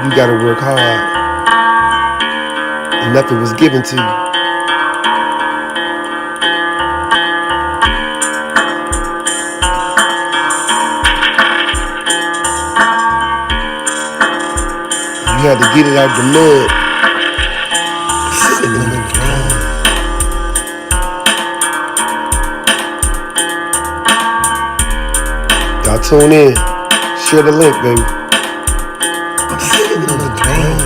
you gotta work hard. And nothing was given to you. You had to get it out the mud. Sitting on the throne. Y'all tune in. Share the link, baby. I'm sitting on the throne.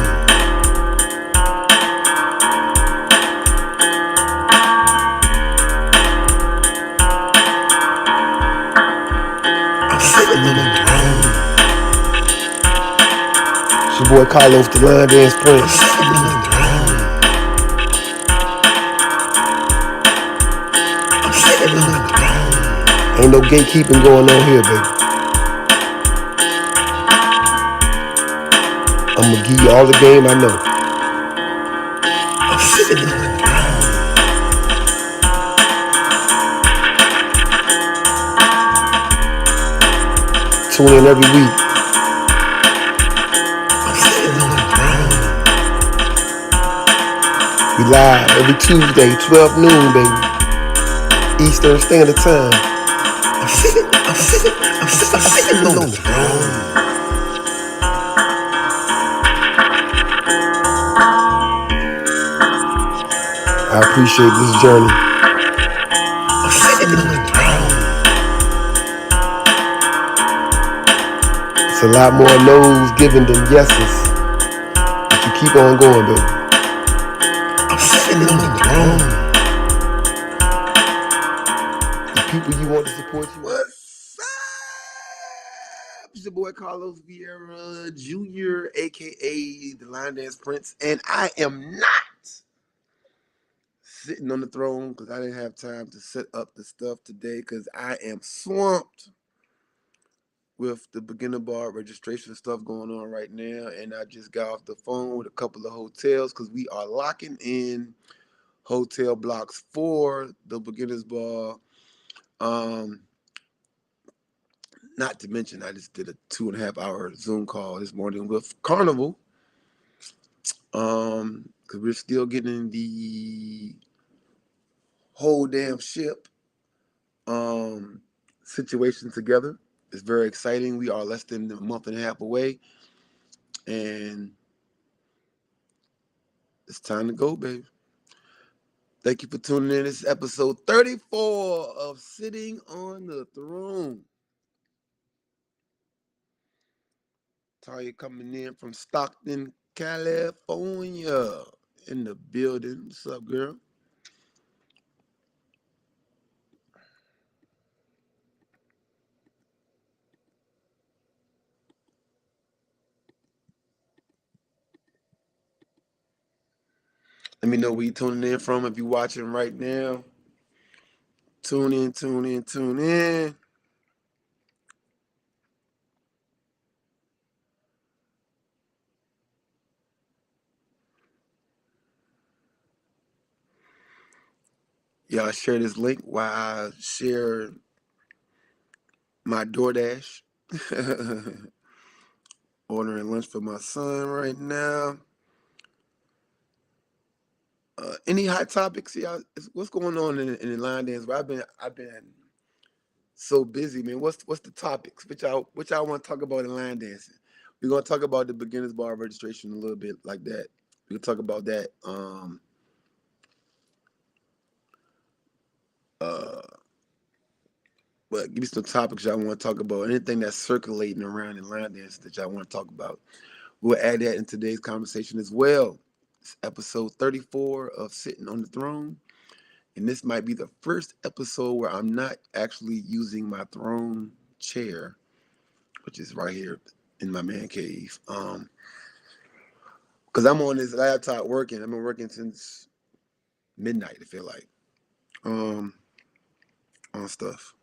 I'm sitting on the throne. It's your boy Carlos, the Line Dance Prince. I'm sitting on the throne. I'm sitting on the throne. Ain't no gatekeeping going on here, baby. I'm gonna give you all the game I know. I'm sitting on the throne. Tune in every week. I'm sitting on the throne. We live every Tuesday, 12 noon, baby. Eastern Standard Time. I'm sitting on the throne. I appreciate this journey. I'm sitting on the throne. It's a lot more no's given than yeses. But you keep on going, baby. I'm sitting on the throne. The people you want to support you. What's up? It's your boy Carlos Vieira Jr., aka the Line Dance Prince, and I am not sitting on the throne because I didn't have time to set up the stuff today because I am swamped with the beginner bar registration stuff going on right now, and I just got off the phone with a couple of hotels because we are locking in hotel blocks for the beginners bar. Not to mention, I just did a 2.5-hour Zoom call this morning with Carnival. Because we're still getting the whole damn ship situation together. It's very exciting. We are less than a month and a half away, and it's time to go, baby. Thank you for tuning in. This is episode 34 of Sitting on the Throne. Talia coming in from Stockton, California, in the building. What's up, girl? Let me know where you're tuning in from. If you're watching right now, tune in, tune in, tune in. Y'all share this link while I share my DoorDash. Ordering lunch for my son right now. Any hot topics, y'all? What's going on in the line dance? I've been so busy, man. What's the topics? Which y'all want to talk about in line dancing? We're gonna talk about the beginners bar registration a little bit like that. We can talk about that. But give me some topics y'all want to talk about. Anything that's circulating around in line dance that y'all want to talk about. We'll add that in today's conversation as well. It's episode 34 of Sitting on the Throne. And this might be the first episode where I'm not actually using my throne chair, which is right here in my man cave. Because I'm on this laptop working. I've been working since midnight, I feel like. On stuff.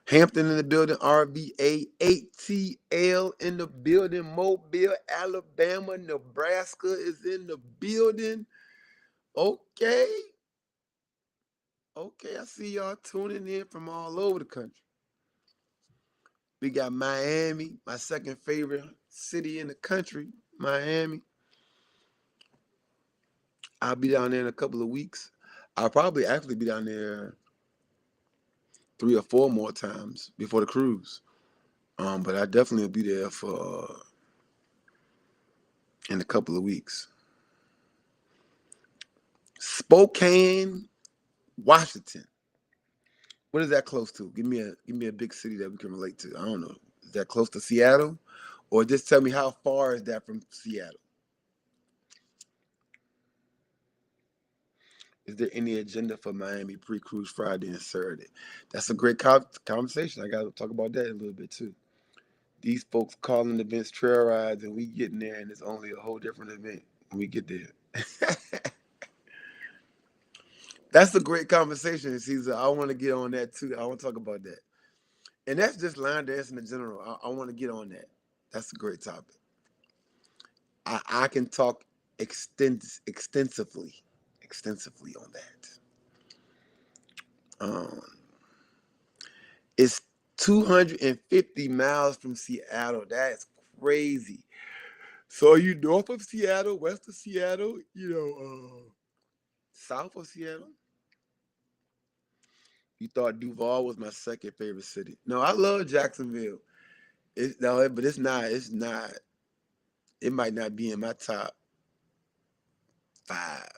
Hampton in the building, RVA, ATL in the building, Mobile, Alabama, Nebraska is in the building. Okay, I see y'all tuning in from all over the country. We got Miami, my second favorite city in the country, Miami. I'll be down there in a couple of weeks. I'll probably actually be down there 3 or 4 more times before the cruise. But I definitely will be there for in a couple of weeks. Spokane, Washington. What is that close to? Give me a big city that we can relate to. I don't know. Is that close to Seattle? Or just tell me how far is that from Seattle? Is there any agenda for Miami pre-cruise Friday and Saturday? That's a great conversation. I got to talk about that a little bit too. These folks calling events trail rides, and we getting there, and it's only a whole different event when we get there. That's a great conversation, Caesar. I want to get on that too. I want to talk about that. And that's just line dancing in general. I want to get on that. That's a great topic. I can talk extensively on that. Um, it's 250 miles from Seattle. That's crazy. So are you north of Seattle, west of Seattle, south of Seattle? You thought Duval was my second favorite city. No, I love Jacksonville. But it's not. It's not. It might not be in my top 5.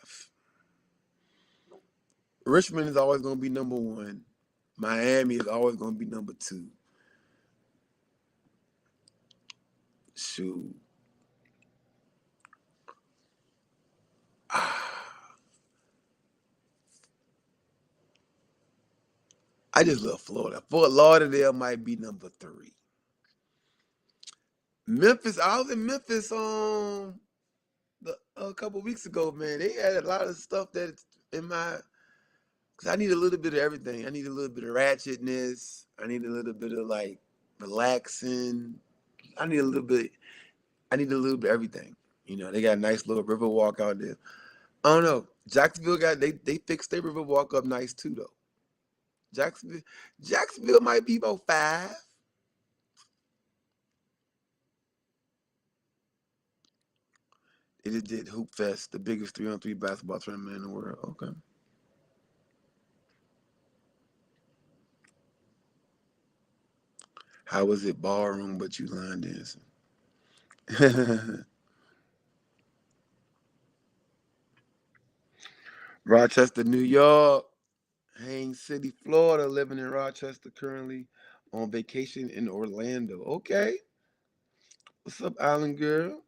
Richmond is always going to be number 1. Miami is always going to be number 2. Shoot. I just love Florida. Fort Lauderdale might be number 3. Memphis, I was in Memphis a couple weeks ago, man. They had a lot of stuff that's in my, because I need a little bit of everything. I need a little bit of ratchetness. I need a little bit of like relaxing. I need a little bit of everything. They got a nice little river walk out there. I don't know. Jacksonville they fixed their river walk up nice too though. Jacksonville might be about 5. They just did Hoop Fest, the biggest 3-on-3 basketball tournament in the world. Okay. How was it ballroom but you line dancing? Rochester, New York. Haines City, Florida, living in Rochester currently, on vacation in Orlando. Okay. What's up, Island Girl?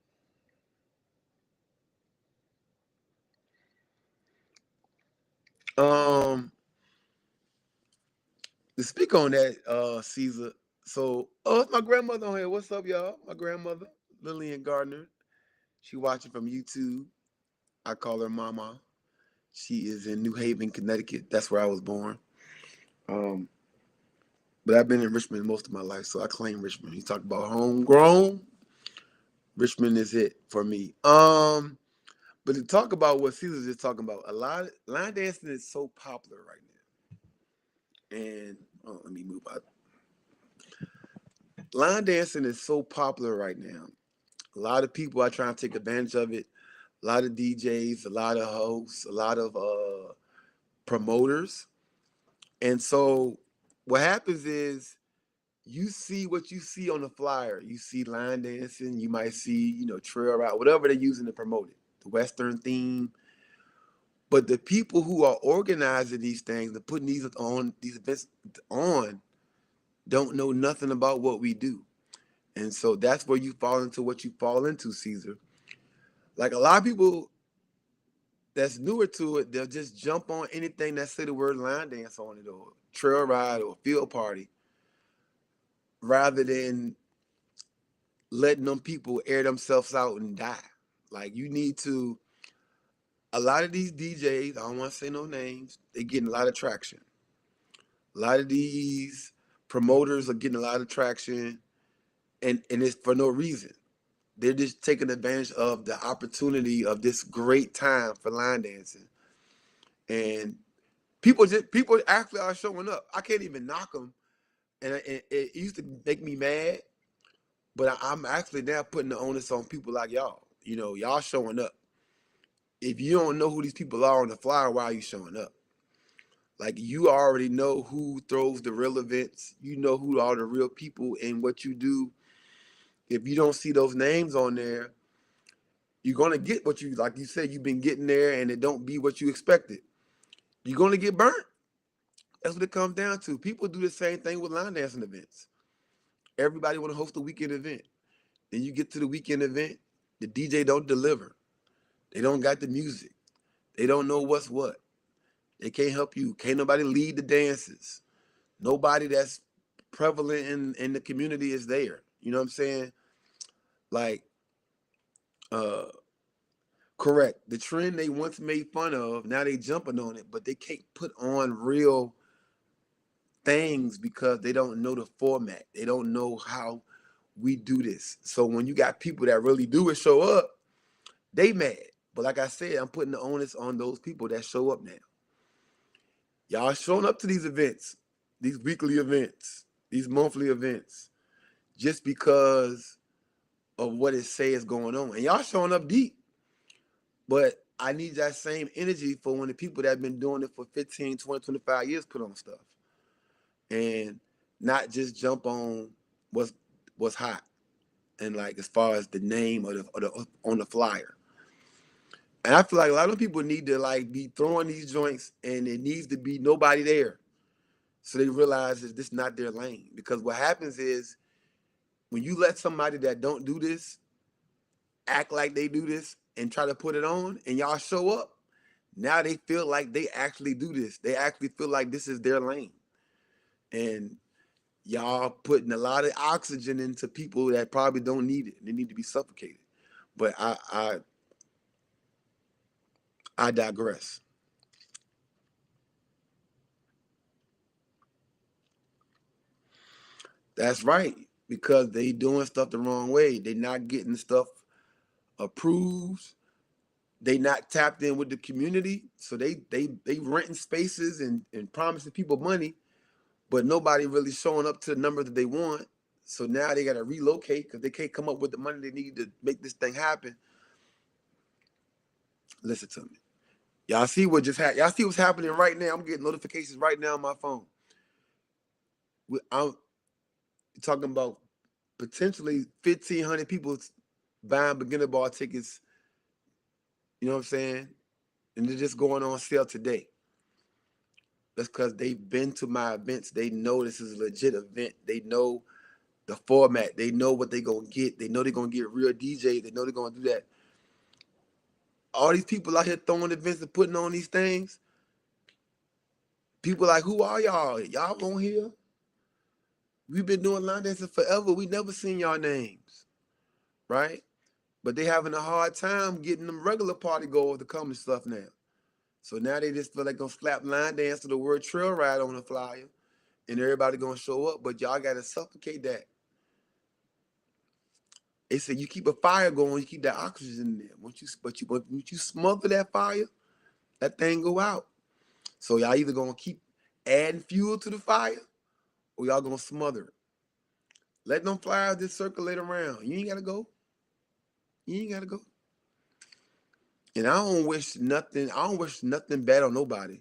Um, to speak on that, Caesar. So, it's my grandmother on here. What's up, y'all? My grandmother, Lillian Gardner. She watching from YouTube. I call her Mama. She is in New Haven, Connecticut. That's where I was born. Um, but I've been in Richmond most of my life, so I claim Richmond. You talk about homegrown, Richmond is it for me. But to talk about what Caesar's just talking about, a lot line dancing is so popular right now. And let me move out. Line dancing is so popular right now. A lot of people are trying to take advantage of it. A lot of DJs, a lot of hosts, a lot of promoters. And so what happens is you see what you see on the flyer. You see line dancing, you might see, trail ride, whatever they're using to promote it. The Western theme. But the people who are organizing these things and putting these events on, don't know nothing about what we do. And so that's where you fall into what you fall into, Caesar. Like a lot of people that's newer to it, they'll just jump on anything that say the word line dance on it or trail ride or field party rather than letting them people air themselves out and die. Like you need to, a lot of these DJs, I don't want to say no names, they're getting a lot of traction. A lot of these promoters are getting a lot of traction and it's for no reason. They're just taking advantage of the opportunity of this great time for line dancing. And people actually are showing up. I can't even knock them and it used to make me mad, but I'm actually now putting the onus on people like y'all. You know, y'all showing up. If you don't know who these people are on the flyer, why are you showing up? Like you already know who throws the real events. You know who are the real people and what you do. If you don't see those names on there, you're gonna get what you like you said, you've been getting there and it don't be what you expected. You're gonna get burnt. That's what it comes down to. People do the same thing with line dancing events. Everybody want to host a weekend event. Then you get to the weekend event, the DJ don't deliver. They don't got the music. They don't know what's what. They can't help you. Can't nobody lead the dances. Nobody that's prevalent in the community is there. You know what I'm saying? Like, uh, correct. The trend they once made fun of, now they jumping on it, but they can't put on real things because they don't know the format. They don't know how we do this. So when you got people that really do it show up, they mad. But like I said, I'm putting the onus on those people that show up now. Y'all showing up to these events, these weekly events, these monthly events, just because of what it says going on. And y'all showing up deep. But I need that same energy for when the people that have been doing it for 15, 20, 25 years put on stuff. And not just jump on what's hot. And like as far as the name or the on the flyer. And I feel like a lot of people need to like be throwing these joints and it needs to be nobody there. So they realize that this is not their lane. Because what happens is when you let somebody that don't do this act like they do this and try to put it on and y'all show up, now they feel like they actually do this. They actually feel like this is their lane. And y'all putting a lot of oxygen into people that probably don't need it. They need to be suffocated. But I digress. That's right. Because they doing stuff the wrong way. They not getting stuff approved. They not tapped in with the community. So they renting spaces and promising people money, but nobody really showing up to the number that they want. So now they gotta relocate because they can't come up with the money they need to make this thing happen. Listen to me. Y'all see what just happened? Y'all see what's happening right now? I'm getting notifications right now on my phone. I'm talking about potentially 1,500 people buying beginner ball tickets. You know what I'm saying? And they're just going on sale today. That's because they've been to my events. They know this is a legit event. They know the format. They know what they're going to get. They know they're going to get real DJs. They know they're going to do that. All these people out here throwing events and putting on these things, people like, who are y'all? Y'all on here? We've been doing line dancing forever. We never seen y'all names, right? But they having a hard time getting them regular party goers to come and stuff now. So now they just feel like gonna slap line dance to the word trail ride on the flyer, and everybody gonna show up. But y'all gotta suffocate that. They say you keep a fire going, you keep that oxygen in there. Once you smother that fire, that thing go out. So y'all either gonna keep adding fuel to the fire, or y'all gonna smother it. Let them flyers just circulate around. You ain't gotta go. You ain't gotta go. And I don't wish nothing. I don't wish nothing bad on nobody.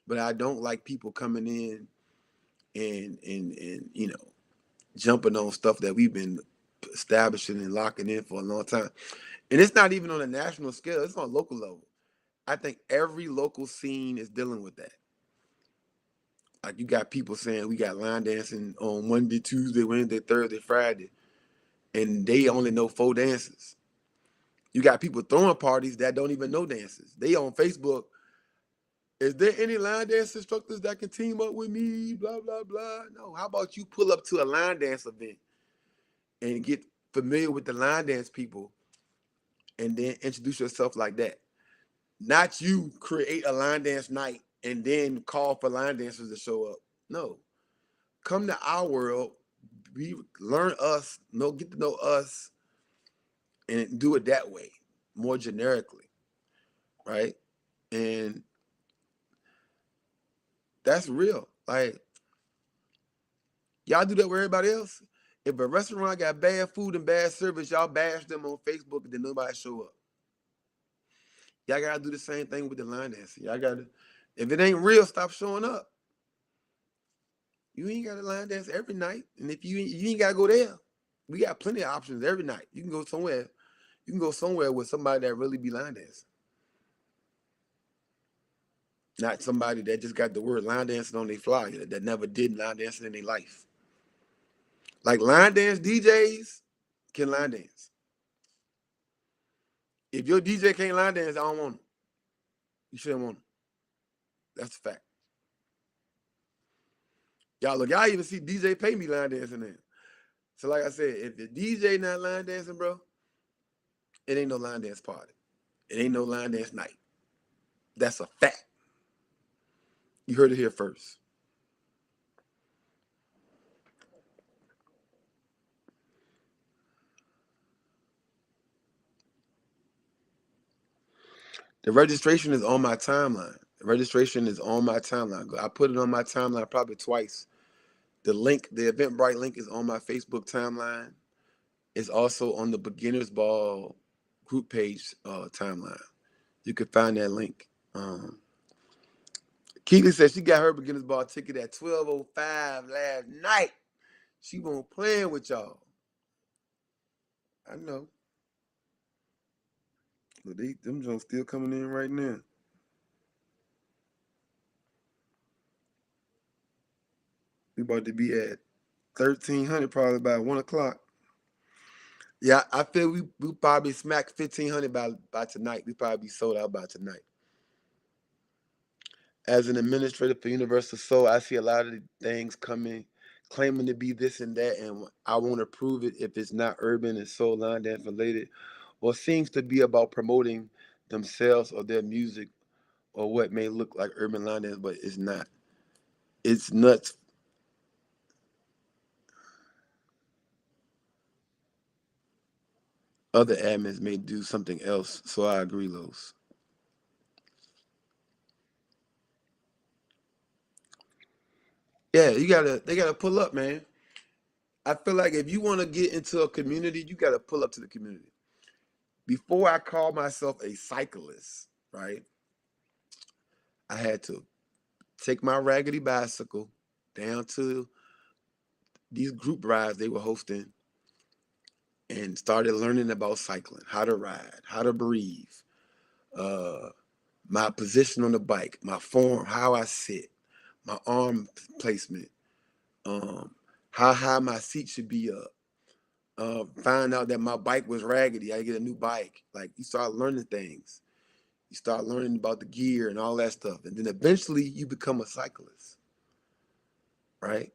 But I don't like people coming in and jumping on stuff that we've been establishing and locking in for a long time. And it's not even on a national scale. It's on a local level. I think every local scene is dealing with that. Like you got people saying we got line dancing on Monday, Tuesday, Wednesday, Thursday, Friday, and they only know 4 dances. You got people throwing parties that don't even know dances. They on Facebook. Is there any line dance instructors that can team up with me? Blah blah blah. No. How about you pull up to a line dance event and get familiar with the line dance people, and then introduce yourself like that? Not you create a line dance night and then call for line dancers to show up. No. Come to our world, learn us, get to know us, and do it that way, more generically, right? And that's real. Like Y'all do that with everybody else. If a restaurant got bad food and bad service, y'all bash them on Facebook and then nobody show up. Y'all gotta do the same thing with the line dancing. Y'all gotta, if it ain't real, stop showing up. You ain't gotta line dance every night, and if you ain't gotta go there. We got plenty of options every night. You can go somewhere. You can go somewhere with somebody that really be line dancing, not somebody that just got the word line dancing on their flyer that never did line dancing in their life. Like line dance DJs can line dance. If your DJ can't line dance, I don't want him. You shouldn't want him. That's a fact. Y'all look, y'all even see DJ pay me line dancing there. So like I said, if the DJ not line dancing, bro, it ain't no line dance party. It ain't no line dance night. That's a fact. You heard it here first. The registration is on my timeline. The registration is on my timeline. I put it on my timeline probably twice. The link, the Eventbrite link is on my Facebook timeline. It's also on the Beginners Ball group page timeline. You can find that link. Keely said she got her Beginners Ball ticket at 12:05 last night. She won't playing with y'all. I know. But them Jones still coming in right now. We about to be at 1,300 probably by 1 o'clock. Yeah, I feel we probably smack 1,500 by tonight. We probably be sold out by tonight. As an administrator for Universal Soul, I see a lot of the things coming, claiming to be this and that, and I won't approve it if it's not urban and soul line dance related, or seems to be about promoting themselves or their music or what may look like urban line dance, but it's not. It's nuts. Other admins may do something else, so I agree, Los. Yeah, they gotta pull up, man. I feel like if you want to get into a community, you gotta pull up to the community. Before I called myself a cyclist, right? I had to take my raggedy bicycle down to these group rides they were hosting and started learning about cycling, how to ride, how to breathe, uh, my position on the bike, my form, how I sit, my arm placement, um, how high my seat should be up. Find out that my bike was raggedy. I get a new bike. Like you start learning things. You start learning about the gear and all that stuff. And then eventually you become a cyclist, right?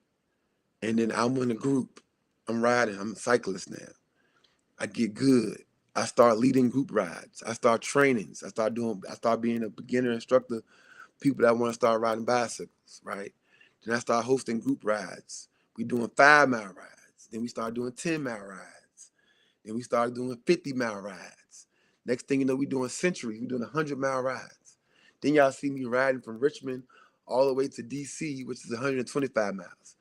And then I'm in a group. I'm riding. I'm a cyclist now. I get good. I start leading group rides. I start trainings. I start being a beginner instructor, people that want to start riding bicycles, right? Then I start hosting group rides. We doing 5 mile rides. Then we start doing 10 mile rides. Then we start doing 50 mile rides. Next thing you know, we doing centuries. We doing 100 mile rides. Then y'all see me riding from Richmond all the way to DC, which is 125 miles.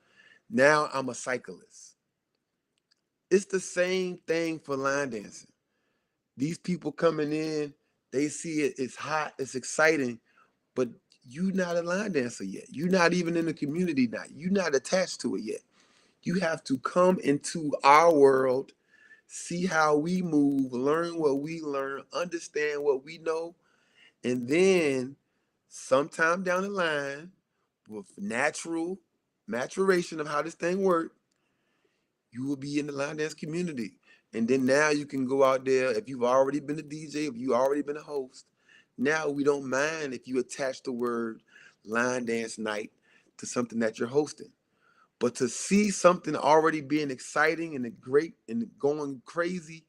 Now I'm a cyclist. It's the same thing for line dancing. These people coming in, they see it, it's hot, it's exciting, but you not a line dancer yet. You're not even in the community now. You're not attached to it yet. You have to come into our world, see how we move, learn what we learn, understand what we know, and then sometime down the line, with natural maturation of how this thing works, you will be in the line dance community. And then now you can go out there, if you've already been a DJ, if you've already been a host, now we don't mind if you attach the word line dance night to something that you're hosting. But to see something already being exciting and great and going crazy,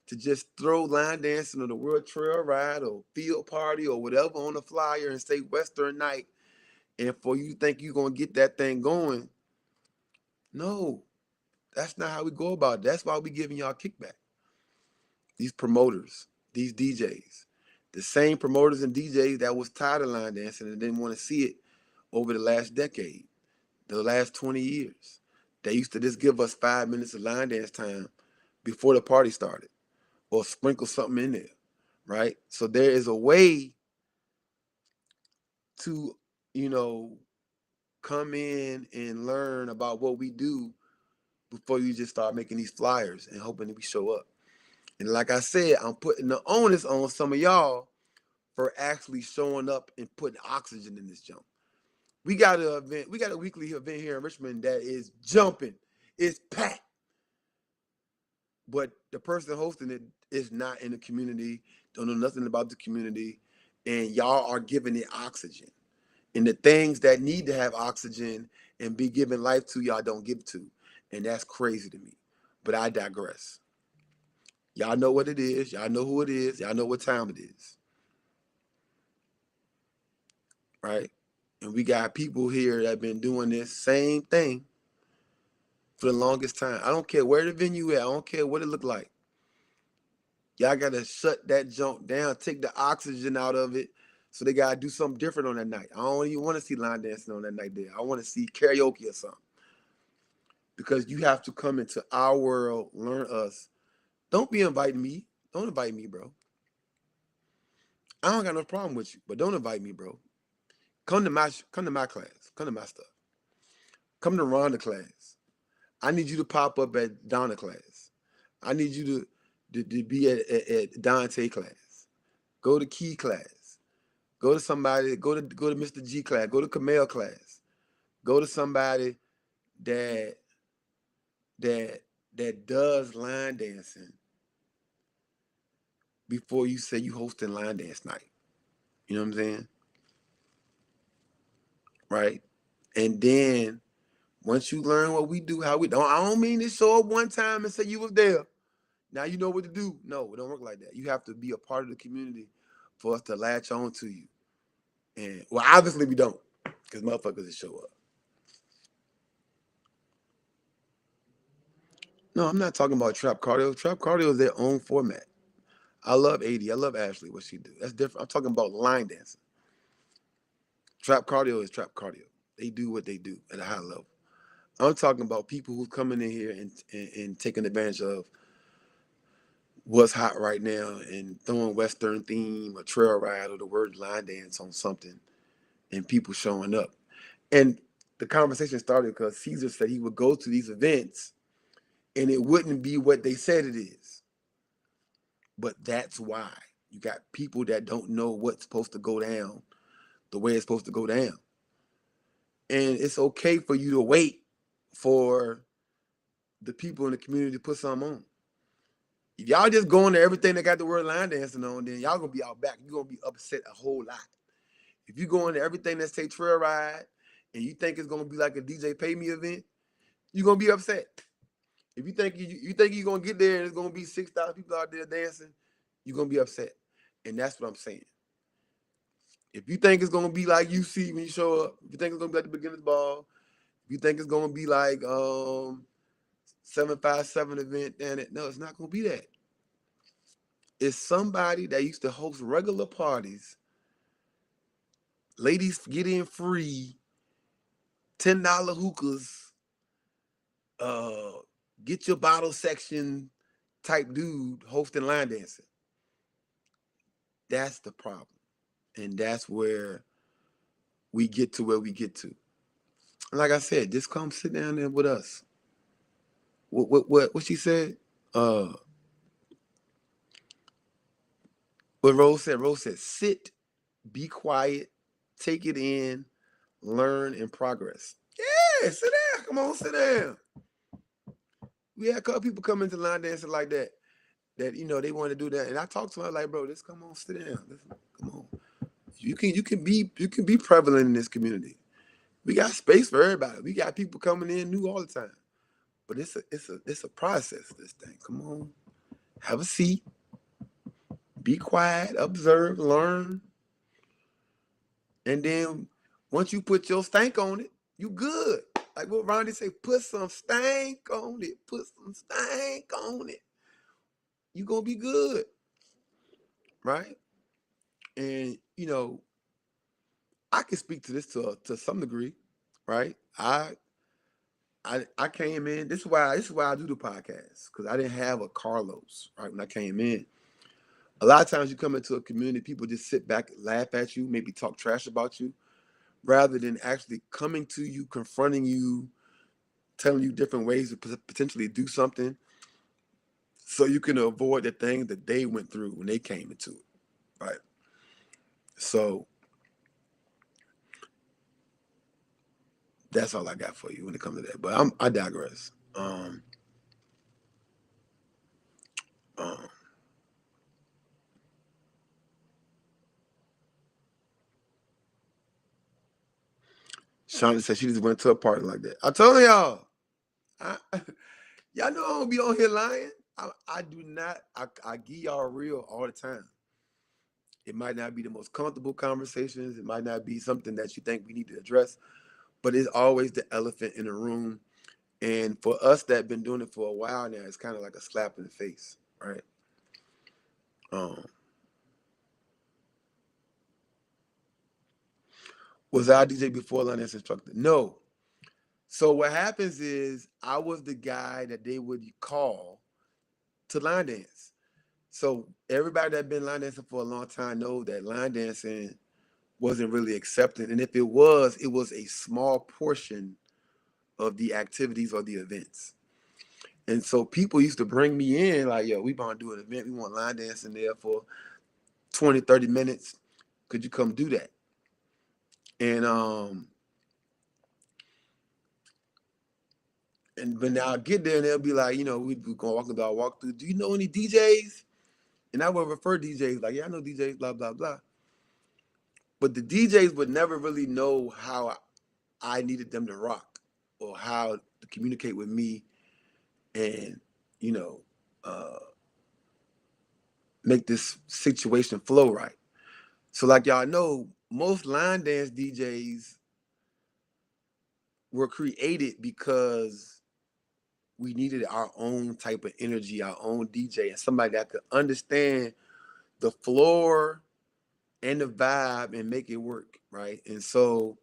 to just throw line dancing on the World Trail Ride or field party or whatever on the flyer and say Western Night, and for you think you're gonna get that thing going, no, that's not how we go about it. That's why we giving y'all kickback. These promoters, these DJs, the same promoters and DJs that was tired of line dancing and didn't want to see it over the last decade, the last 20 years. They used to just give us 5 minutes of line dance time before the party started, or sprinkle something in there, right? So there is a way to, you know, come in and learn about what we do before you just start making these flyers and hoping that we show up. And like I said, I'm putting the onus on some of y'all for actually showing up and putting oxygen in this jump. We got an event, we got a weekly event here in Richmond that is jumping. It's packed. But the person hosting it is not in the community, don't know nothing about the community, and y'all are giving it oxygen. And the things that need to have oxygen and be given life to, y'all don't give to. And that's crazy to me. But I digress. Y'all know what it is. Y'all know who it is. Y'all know what time it is. Right? And we got people here that have been doing this same thing for the longest time. I don't care where the venue is. I don't care what it look like. Y'all got to shut that jump down, take the oxygen out of it. So they got to do something different on that night. I don't even want to see line dancing on that night there. I want to see karaoke or something. Because you have to come into our world, learn us. Don't be inviting me. Don't invite me, bro. I don't got no problem with you, but don't invite me, bro. Come to my class. Come to my stuff. Come to Rhonda class. I need you to pop up at Donna class. I need you to be at Dante class. Go to Key class. Go to somebody. Go to Mr. G class. Go to Camille class. Go to somebody that that that does line dancing before you say you hosting line dance night. You know what I'm saying? Right? And then once you learn what we do, how we don't, I don't mean to show up one time and say you was there. Now you know what to do. No, it don't work like that. You have to be a part of the community for us to latch on to you. And well, obviously we don't, because motherfuckers just show up. No, I'm not talking about trap cardio. Trap cardio is their own format. I love 80. I love Ashley, what she do. That's different. I'm talking about line dancing. Trap cardio is trap cardio. They do what they do at a high level. I'm talking about people who's coming in here and taking advantage of what's hot right now and throwing Western theme or trail ride or the word line dance on something and people showing up. And the conversation started because Caesar said he would go to these events and it wouldn't be what they said it is. But that's why you got people that don't know what's supposed to go down the way it's supposed to go down. And it's okay for you to wait for the people in the community to put something on. If y'all just going to everything that got the word line dancing on, then y'all gonna be out back. You're gonna be upset a whole lot. If you go into everything that say trail ride and you think it's gonna be like a DJ pay me event, you're gonna be upset. If you think you think you're gonna get there and it's gonna be 6,000 people out there dancing, you're gonna be upset. And that's what I'm saying. If you think it's gonna be like you see when you show up, if you think it's gonna be like the beginner's ball, if you think it's gonna be like 757 event, then no, it's not gonna be that. It's somebody that used to host regular parties. Ladies get in free, $10 hookahs, uh, get your bottle section type dude hosting line dancing. That's the problem. And that's where we get to where we get to. And like I said, just come sit down there with us. What she said? What Rose said? Rose said, sit, be quiet, take it in, learn, and progress. Yeah, sit down. Come on, sit down. We had a couple people come into line dancing like that. That they want to do that, and I talked to her like, bro, just come on, sit down. Listen, come on. You can be prevalent in this community. We got space for everybody. We got people coming in new all the time. But it's a process. This thing. Come on, have a seat, be quiet, observe, learn, and then once you put your stank on it, you good. Like what Ronnie say, put some stank on it. Put some stank on it. You gonna be good, right? And I can speak to this to some degree, right? I I came in. This is why I do the podcast, because I didn't have a Carlos right when I came in. A lot of times you come into a community, people just sit back, laugh at you, maybe talk trash about you, rather than actually coming to you, confronting you, telling you different ways to potentially do something, so you can avoid the thing that they went through when they came into it, right? So that's all I got for you when it comes to that. But I digress. Um, Shauna said she just went to a party like that. I told y'all, I, y'all know I don't be on here lying. I do not. I give y'all real all the time. It might not be the most comfortable conversations. It might not be something that you think we need to address, but it's always the elephant in the room. And for us that been doing it for a while now, it's kind of like a slap in the face, right? Um, was I DJ before line dance instructor? No. So what happens is I was the guy that they would call to line dance. So everybody that been line dancing for a long time know that line dancing wasn't really accepted, and if it was a small portion of the activities or the events. And so people used to bring me in like, yo, we want to do an event. We want line dancing there for 20, 30 minutes. Could you come do that? And and when I'll get there and they'll be like, we're gonna walk through our walkthrough. Do you know any DJs? And I would refer DJs like, yeah, I know DJs, blah, blah, blah. But the DJs would never really know how I needed them to rock or how to communicate with me and, you know, uh, make this situation flow right. So like y'all know, most line dance DJs were created because we needed our own type of energy, our own DJ, and somebody that could understand the floor and the vibe and make it work, right? And so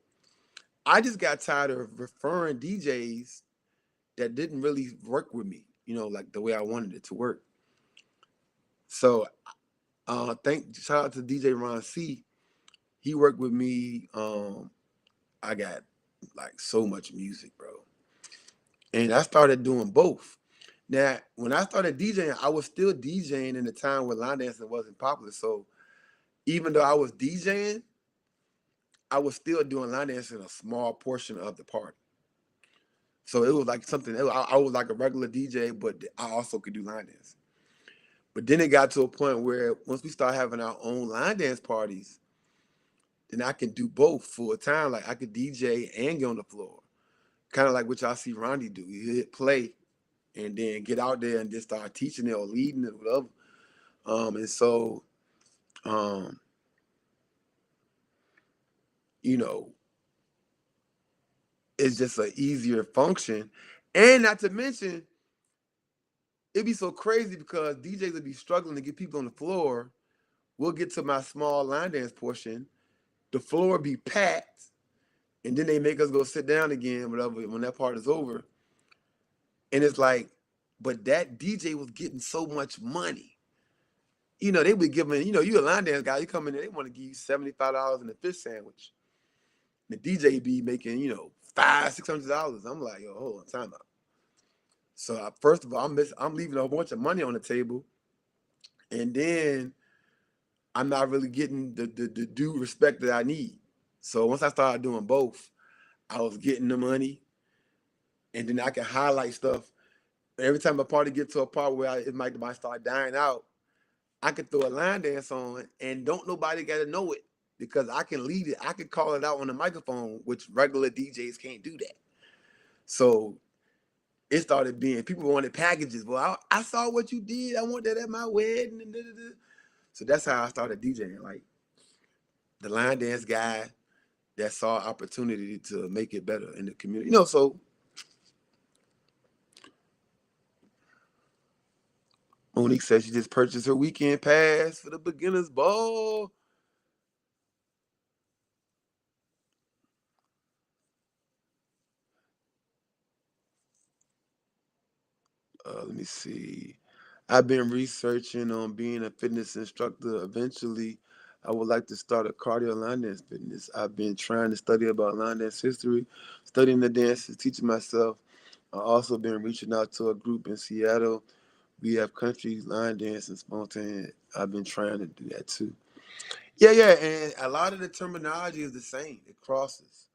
I just got tired of referring DJs that didn't really work with me, like the way I wanted it to work. So shout out to DJ Ron C. He worked with me. I got like so much music, bro. And I started doing both. Now, when I started DJing, I was still DJing in the time when line dancing wasn't popular. So even though I was DJing, I was still doing line dancing a small portion of the party. So it was like something. I was like a regular DJ, but I also could do line dance. But then it got to a point where once we start having our own line dance parties, then I can do both full time. Like I could DJ and get on the floor, kind of like what y'all see Ronnie do. He hit play and then get out there and just start teaching it or leading it, or whatever. And so, um, you know, it's just an easier function. And not to mention, it'd be so crazy because DJs would be struggling to get people on the floor. We'll get to my small line dance portion. The floor be packed, and then they make us go sit down again, whatever, when that part is over. And it's like, but that DJ was getting so much money. They would give me, you a line dance guy, you come in there, they want to give you $75 in a fish sandwich. The DJ be making, $500-$600. I'm like, yo, hold on, time out. So first of all, I'm leaving a whole bunch of money on the table, and then I'm not really getting the due respect that I need. So once I started doing both, I was getting the money, and then I can highlight stuff. Every time a party gets to a part where it might start dying out, I could throw a line dance on, and don't nobody got to know it because I can lead it. I can call it out on the microphone, which regular DJs can't do that. So it started being people wanted packages. Well, I saw what you did. I want that at my wedding. And so that's how I started DJing. Like the line dance guy that saw opportunity to make it better in the community. So Monique says she just purchased her weekend pass for the beginners ball. Let me see. I've been researching on being a fitness instructor. Eventually, I would like to start a cardio line dance fitness. I've been trying to study about line dance history, studying the dances, teaching myself. I've also been reaching out to a group in Seattle. We have country line dance and spontaneous. I've been trying to do that too. Yeah, yeah, and a lot of the terminology is the same. It crosses.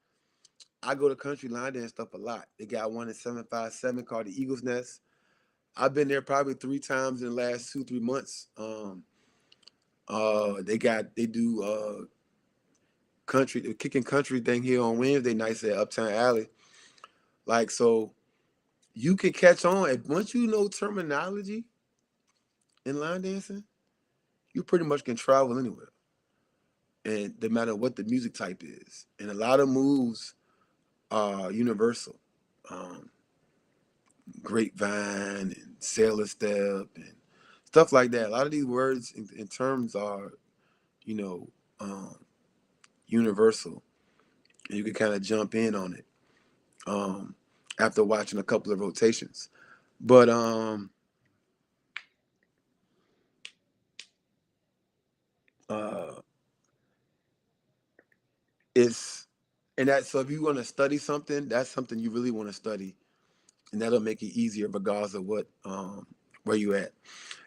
I go to country line dance stuff a lot. They got one in 757 called the Eagles Nest. I've been there probably 3 times in the last 2 3 months. They do country the kicking country thing here on Wednesday nights at Uptown Alley. Like so, you can catch on. And once you know terminology in line dancing, you pretty much can travel anywhere, and no matter what the music type is. And a lot of moves are universal. Um, Grapevine and sailor step and stuff like that. A lot of these words and terms are, you know, um, universal, and you can kind of jump in on it um, after watching a couple of rotations. But uh, it's and that so if you want to study something, that's something you really want to study, and that'll make it easier regardless of what where you at.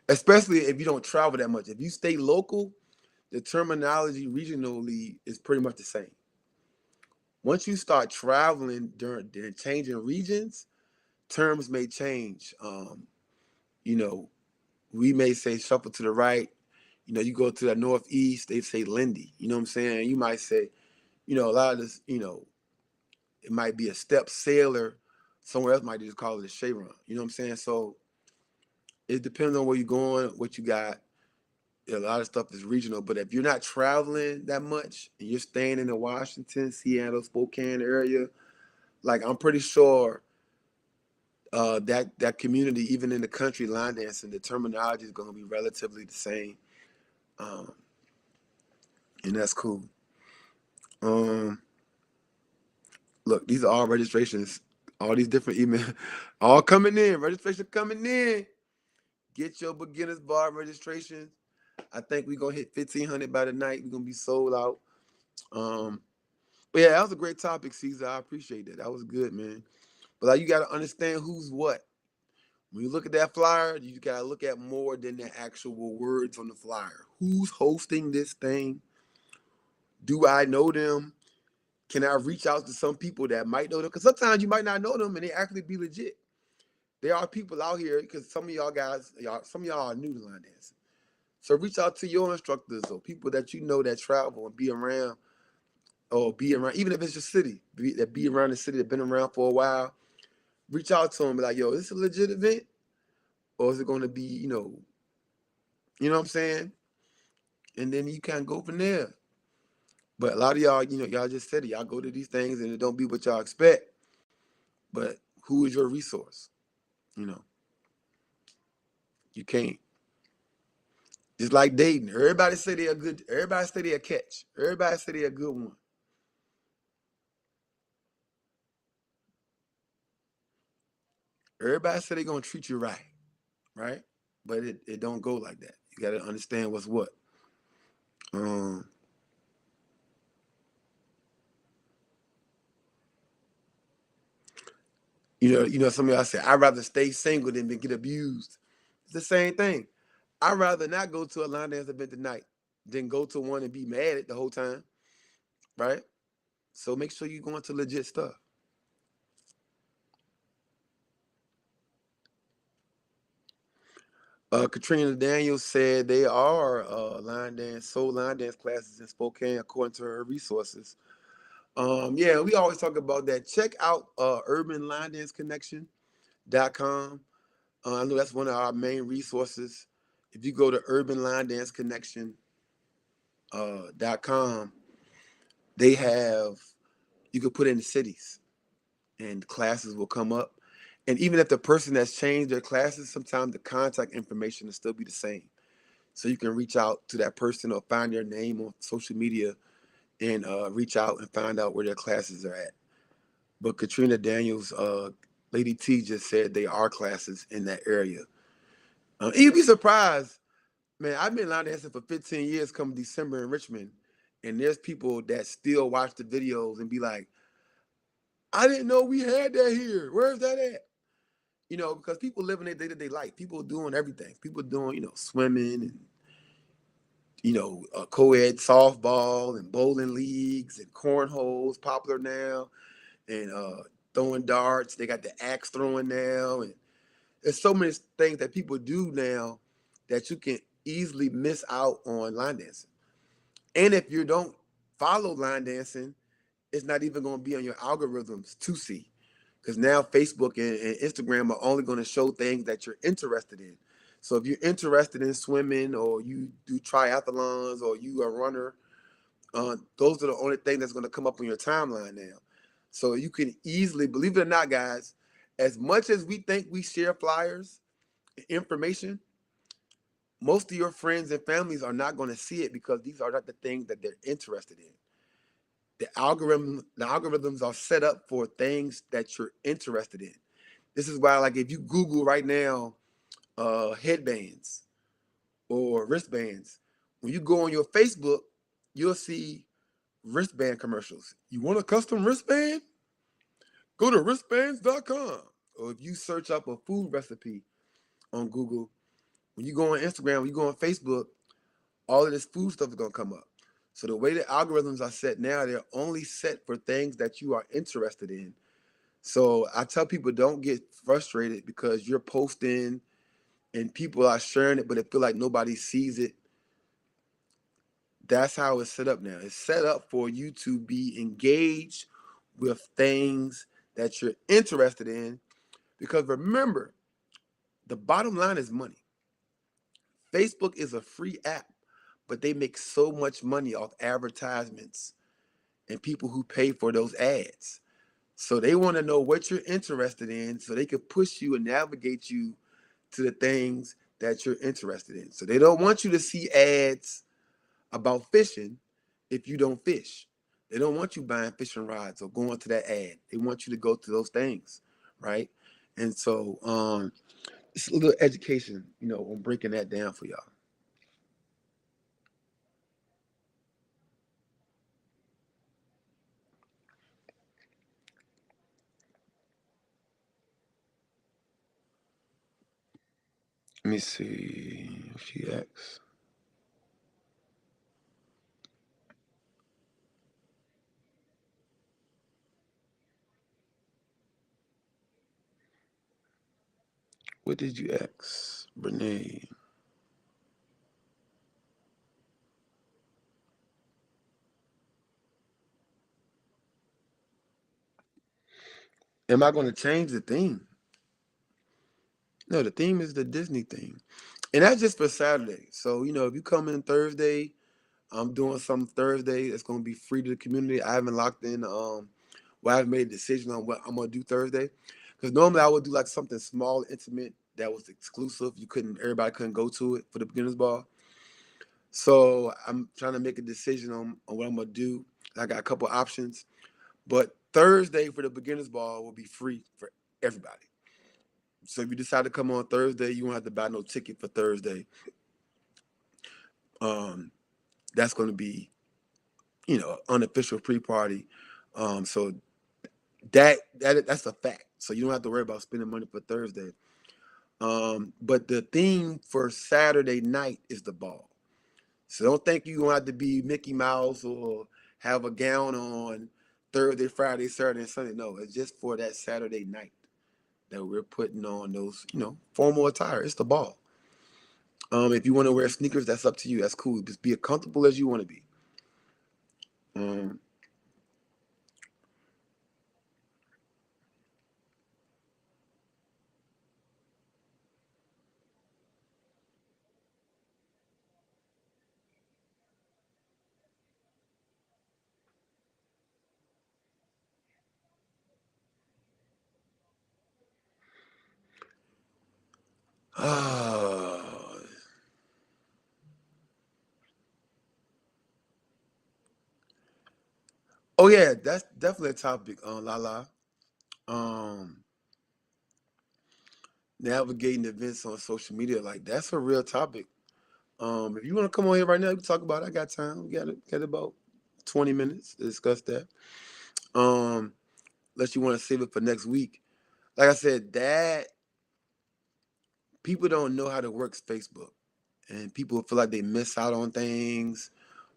Especially if you don't travel that much. If you stay local, the terminology regionally is pretty much the same. Once you start traveling during changing regions, terms may change. You know, we may say shuffle to the right. You know, you go to the northeast, they say Lindy. You know what I'm saying? You might say, a lot of this, it might be a step sailor. Somewhere else might just call it a Chevron. You know what I'm saying? So it depends on where you're going, what you got. A lot of stuff is regional, but if you're not traveling that much and you're staying in the Washington, Seattle, Spokane area, like I'm pretty sure that community, even in the country line dancing, the terminology is going to be relatively the same, um, and that's cool. Um, Look, these are all registrations, all these different emails, all coming in. Registration coming in. Get your beginners bar registration. I think we're gonna hit 1,500 by the night. We're gonna be sold out. Um, but yeah, that was a great topic, Caesar. I appreciate that. That was good, man. But like, you got to understand who's what. When you look at that flyer, you got to look at more than the actual words on the flyer. Who's hosting this thing? Do I know them? Can I reach out to some people that might know them? Because sometimes you might not know them and they actually be legit. There are people out here, because some of y'all guys, some of y'all are new to line dancing. So reach out to your instructors or people that you know that travel and be around, or be around, even if it's your city, that be around the city that been around for a while. Reach out to them, be like, yo, is this a legit event? Or is it going to be, what I'm saying? And then you can go from there. But a lot of y'all, y'all just said it. Y'all go to these things and it don't be what y'all expect. But who is your resource? You know, you can't. Just like dating. Everybody say they're good. Everybody say they're a catch. Everybody say they're a good one. Everybody say they're gonna treat you right, right? But it don't go like that. You gotta understand what's what. Um, some of y'all say, I'd rather stay single than get abused. It's the same thing. I'd rather not go to a line dance event tonight than go to one and be mad at the whole time, right? So make sure you're going to legit stuff. Katrina Daniels said they are line dance classes in Spokane according to her resources. Yeah, we always talk about that. Check out urbanlinedanceconnection.com. I know that's one of our main resources. If you go to urbanlinedanceconnection.com, they have, you can put in the cities and classes will come up. And even if the person has changed their classes, sometimes the contact information will still be the same. So you can reach out to that person or find their name on social media and reach out and find out where their classes are at. But Katrina Daniels Lady T just said they are classes in that area. You'd be surprised, man. I've been line dancing for 15 years come December in Richmond, and there's people that still watch the videos and be like, I didn't know we had that here. Where's that at? Because people living their day-to-day life. People doing everything. People doing, swimming and, co-ed softball and bowling leagues and cornholes popular now, and throwing darts. They got the axe throwing now, and there's so many things that people do now that you can easily miss out on line dancing. And if you don't follow line dancing, it's not even going to be on your algorithms to see. Because now Facebook and Instagram are only going to show things that you're interested in. So if you're interested in swimming, or you do triathlons, or you are a runner, those are the only things that's going to come up on your timeline now. So you can easily, believe it or not, guys, as much as we think we share flyers, information, most of your friends and families are not going to see it because these are not the things that they're interested in. The algorithms are set up for things that you're interested in. This is why, like, if you Google right now, headbands or wristbands, when you go on your Facebook, you'll see wristband commercials. You want a custom wristband? Go to wristbands.com. Or if you search up a food recipe on Google, when you go on Instagram, when you go on Facebook, all of this food stuff is going to come up. So the way the algorithms are set now, they're only set for things that you are interested in. So I tell people, don't get frustrated because you're posting and people are sharing it, but it feel like nobody sees it. That's how it's set up now. It's set up for you to be engaged with things that you're interested in. Because remember, the bottom line is money. Facebook is a free app, but they make so much money off advertisements and people who pay for those ads. So they want to know what you're interested in so they can push you and navigate you to the things that you're interested in. So they don't want you to see ads about fishing if you don't fish. They don't want you buying fishing rods or going to that ad. They want you to go to those things, right? And so it's a little education, on breaking that down for y'all. Let me see. She asks. What did you ask, Renee? Am I going to change the theme? No, the theme is the Disney theme. And that's just for Saturday. So, if you come in Thursday, I'm doing something Thursday that's going to be free to the community. I haven't locked in, I haven't made a decision on what I'm going to do Thursday. Because normally I would do like something small, intimate, that was exclusive. Everybody couldn't go to it for the beginners ball. So I'm trying to make a decision on what I'm going to do. I got a couple options. But Thursday for the beginners ball will be free for everybody. So if you decide to come on Thursday, you won't have to buy no ticket for Thursday. That's going to be, unofficial pre-party. So that's a fact. So you don't have to worry about spending money for Thursday. But the theme for Saturday night is the ball. So don't think you're gonna have to be Mickey Mouse or have a gown on Thursday, Friday, Saturday, and Sunday. No, it's just for that Saturday night that we're putting on those, formal attire. It's the ball. If you want to wear sneakers, that's up to you. That's cool. Just be as comfortable as you want to be. Um, oh, oh yeah, that's definitely a topic, Lala. Um, navigating events on social media, like that's a real topic. If you want to come on here right now, we can talk about it. I got time. We got about 20 minutes to discuss that. Um, Unless you want to save it for next week. Like I said, that people don't know how to work Facebook, and people feel like they miss out on things.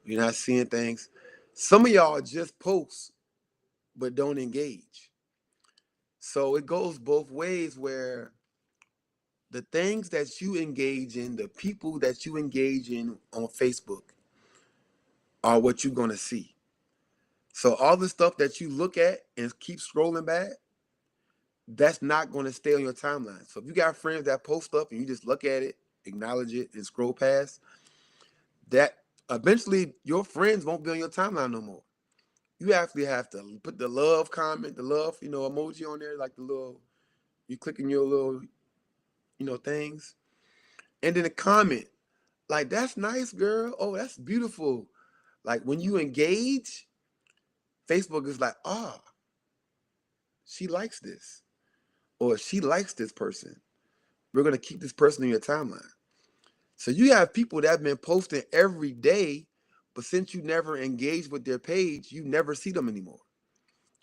You're not seeing things. Some of y'all just post but don't engage. So it goes both ways where the things that you engage in, the people that you engage in on Facebook are what you're going to see. So all the stuff that you look at and keep scrolling back, that's not going to stay on your timeline. So if you got friends that post stuff and you just look at it, acknowledge it, and scroll past, that eventually your friends won't be on your timeline no more. You actually have to put the love comment, the love, emoji on there, like the little, you clicking your little, things. And then a comment, like, that's nice, girl. Oh, that's beautiful. Like when you engage, Facebook is like, ah, oh, she likes this. Or she likes this person. We're going to keep this person in your timeline. So you have people that have been posting every day, but since you never engage with their page, you never see them anymore,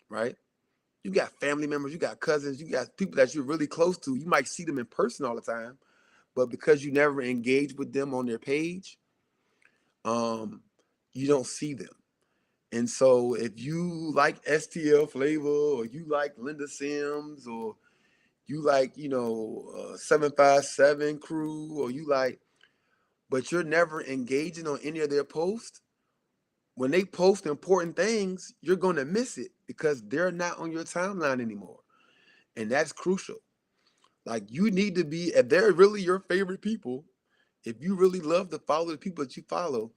right? You got family members, you got cousins, you got people that you're really close to. You might see them in person all the time, but because you never engage with them on their page, you don't see them. And so if you like STL Flavor, or you like Linda Sims, or you like, 757 Crew, or you like, but you're never engaging on any of their posts, when they post important things, you're going to miss it because they're not on your timeline anymore. And that's crucial. Like you need to be, if they're really your favorite people, if you really love to follow the people that you follow,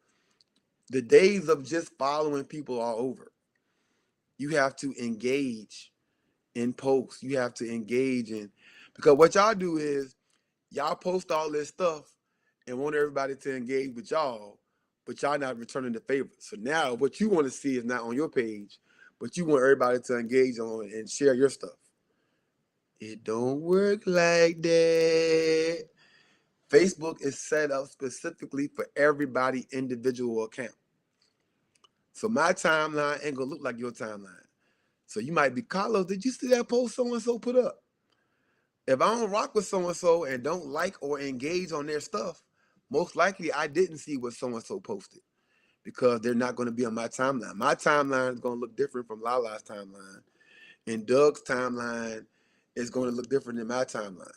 the days of just following people are over. You have to engage in posts. You have to engage in, because what y'all do is y'all post all this stuff and want everybody to engage with y'all, but y'all not returning the favor. So now what you want to see is not on your page, but you want everybody to engage on and share your stuff. It don't work like that. Facebook is set up specifically for everybody individual account. So my timeline ain't gonna look like your timeline. So you might be, Carlos, did you see that post so-and-so put up? If I don't rock with so-and-so and don't like or engage on their stuff, most likely I didn't see what so-and-so posted because they're not going to be on my timeline. My timeline is going to look different from Lala's timeline. And Doug's timeline is going to look different than my timeline.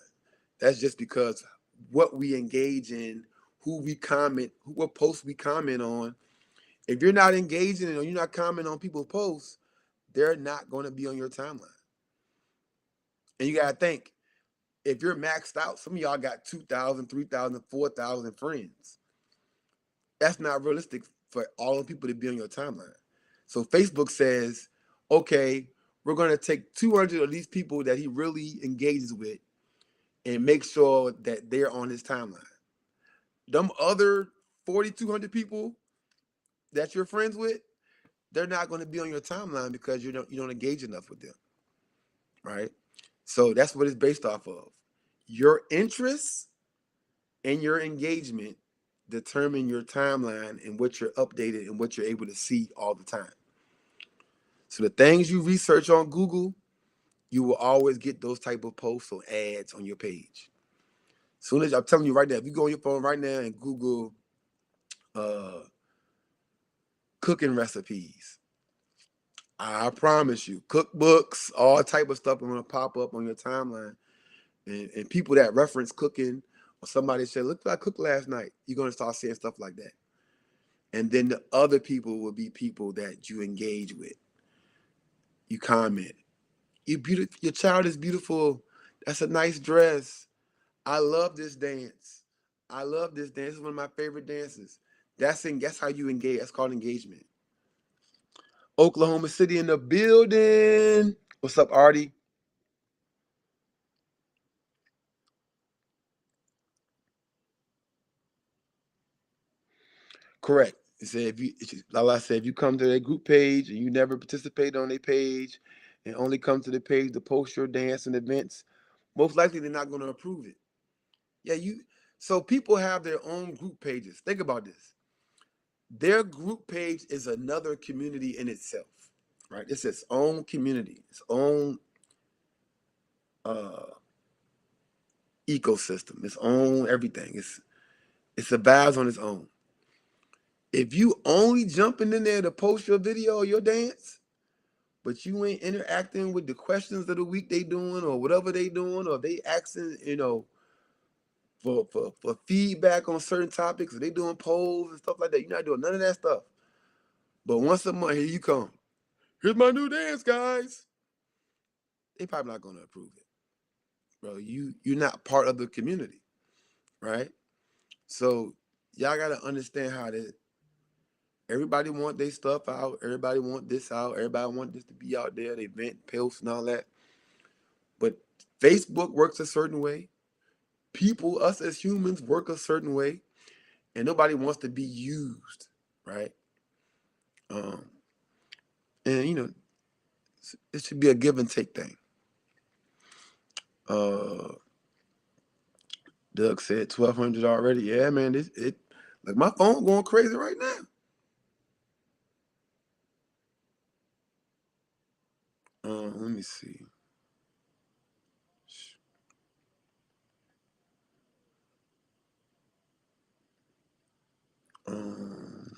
That's just because what we engage in, who we comment, what posts we comment on. If you're not engaging or you're not commenting on people's posts, they're not going to be on your timeline. And you got to think, if you're maxed out, some of y'all got 2,000, 3,000, 4,000 friends. That's not realistic for all the people to be on your timeline. So Facebook says, okay, we're going to take 200 of these people that he really engages with and make sure that they're on his timeline. Them other 4,200 people that you're friends with, they're not going to be on your timeline because you don't engage enough with them, right? So that's what it's based off of. Your interests and your engagement determine your timeline and what you're updated and what you're able to see all the time. So the things you research on Google, you will always get those type of posts or ads on your page. Soon as I'm telling you right now, if you go on your phone right now and Google uh, cooking recipes, I promise you, cookbooks, all type of stuff are gonna pop up on your timeline. And people that reference cooking, or somebody said, look, I cooked last night, you're gonna start seeing stuff like that. And then the other people will be people that you engage with. You comment. Your child is beautiful. That's a nice dress. I love this dance. I love this dance. It's one of my favorite dances. That's how you engage. That's called engagement. Oklahoma City in the building. What's up, Artie? Correct. It said like I said, if you come to their group page and you never participate on their page and only come to the page to post your dance and events, most likely they're not going to approve it. Yeah, so people have their own group pages. Think about this. Their group page is another community in itself, right? It's its own community, its own uh, ecosystem, its own everything. It survives on its own. If you only jumping in there to post your video or your dance, but you ain't interacting with the questions of the week they doing or whatever they doing, or they asking, for feedback on certain topics, or they doing polls and stuff like that. You're not doing none of that stuff. But once a month, here you come. Here's my new dance, guys. They probably not gonna approve it, bro. You're not part of the community, right? So y'all gotta understand how that everybody want their stuff out. Everybody want this out. Everybody want this to be out there. They vent, post, and all that. But Facebook works a certain way. People, us as humans, work a certain way, and nobody wants to be used, right? Um, and it should be a give and take thing. Doug said 1,200 already. Yeah, man, like my phone going crazy right now. Let me see. Um,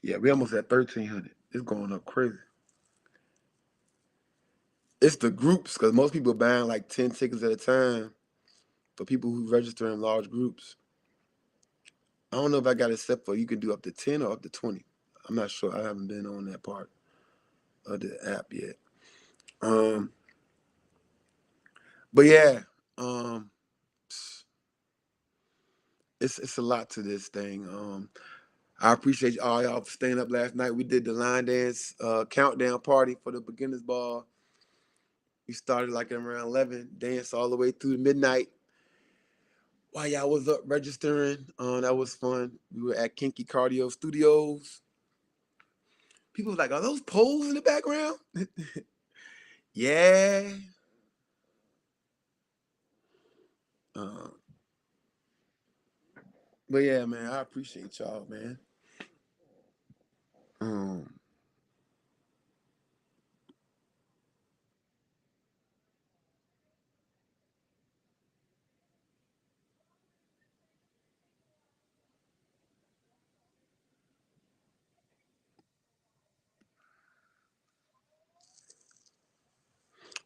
yeah, we almost at 1,300. It's going up crazy. It's the groups because most people are buying like 10 tickets at a time for people who register in large groups. I don't know if I got it set for you can do up to 10 or up to 20. I'm not sure. I haven't been on that part of the app yet. But yeah, it's a lot to this thing. I appreciate all y'all for staying up last night. We did the line dance countdown party for the beginners ball. We started like around 11, danced all the way through midnight. While y'all was up registering, that was fun. We were at Kinky Cardio Studios. People was like, "Are those poles in the background?" Yeah. Uh, but yeah, man, I appreciate y'all, man. Um,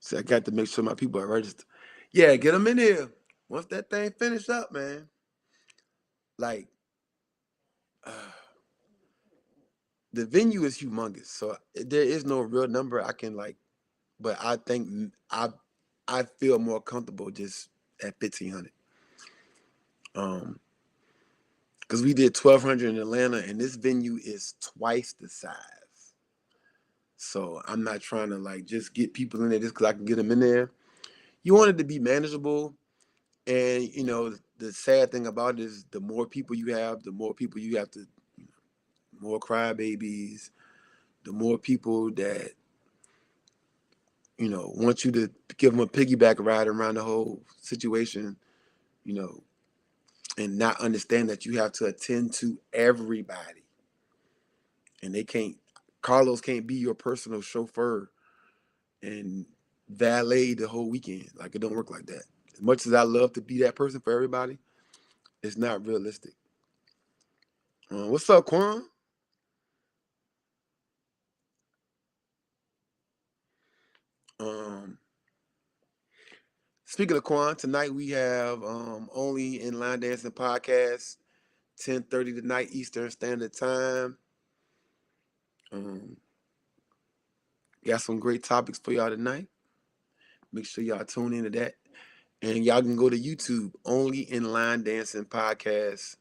so I got to make sure my people are registered. Yeah, get them in here. Once that thing finish up, man. Like, the venue is humongous, so there is no real number I can like. But I think I feel more comfortable just at 1,500. Because we did 1,200 in Atlanta, and this venue is twice the size. So I'm not trying to like just get people in there just because I can get them in there. You want it to be manageable, and the sad thing about it is the more people you have, the more people you have to, more crybabies, the more people that want you to give them a piggyback ride around the whole situation, you know, and not understand that you have to attend to everybody, and Carlos can't be your personal chauffeur and valet the whole weekend. Like, it don't work like that. As much as I love to be that person for everybody, it's not realistic. What's up, Quan? Um, Speaking of Quan, tonight we have only in line dancing podcast, 10:30 tonight Eastern Standard Time. Um, got some great topics for y'all tonight. Make sure y'all tune into that. And y'all can go to YouTube, Only in Line Dancing Podcast.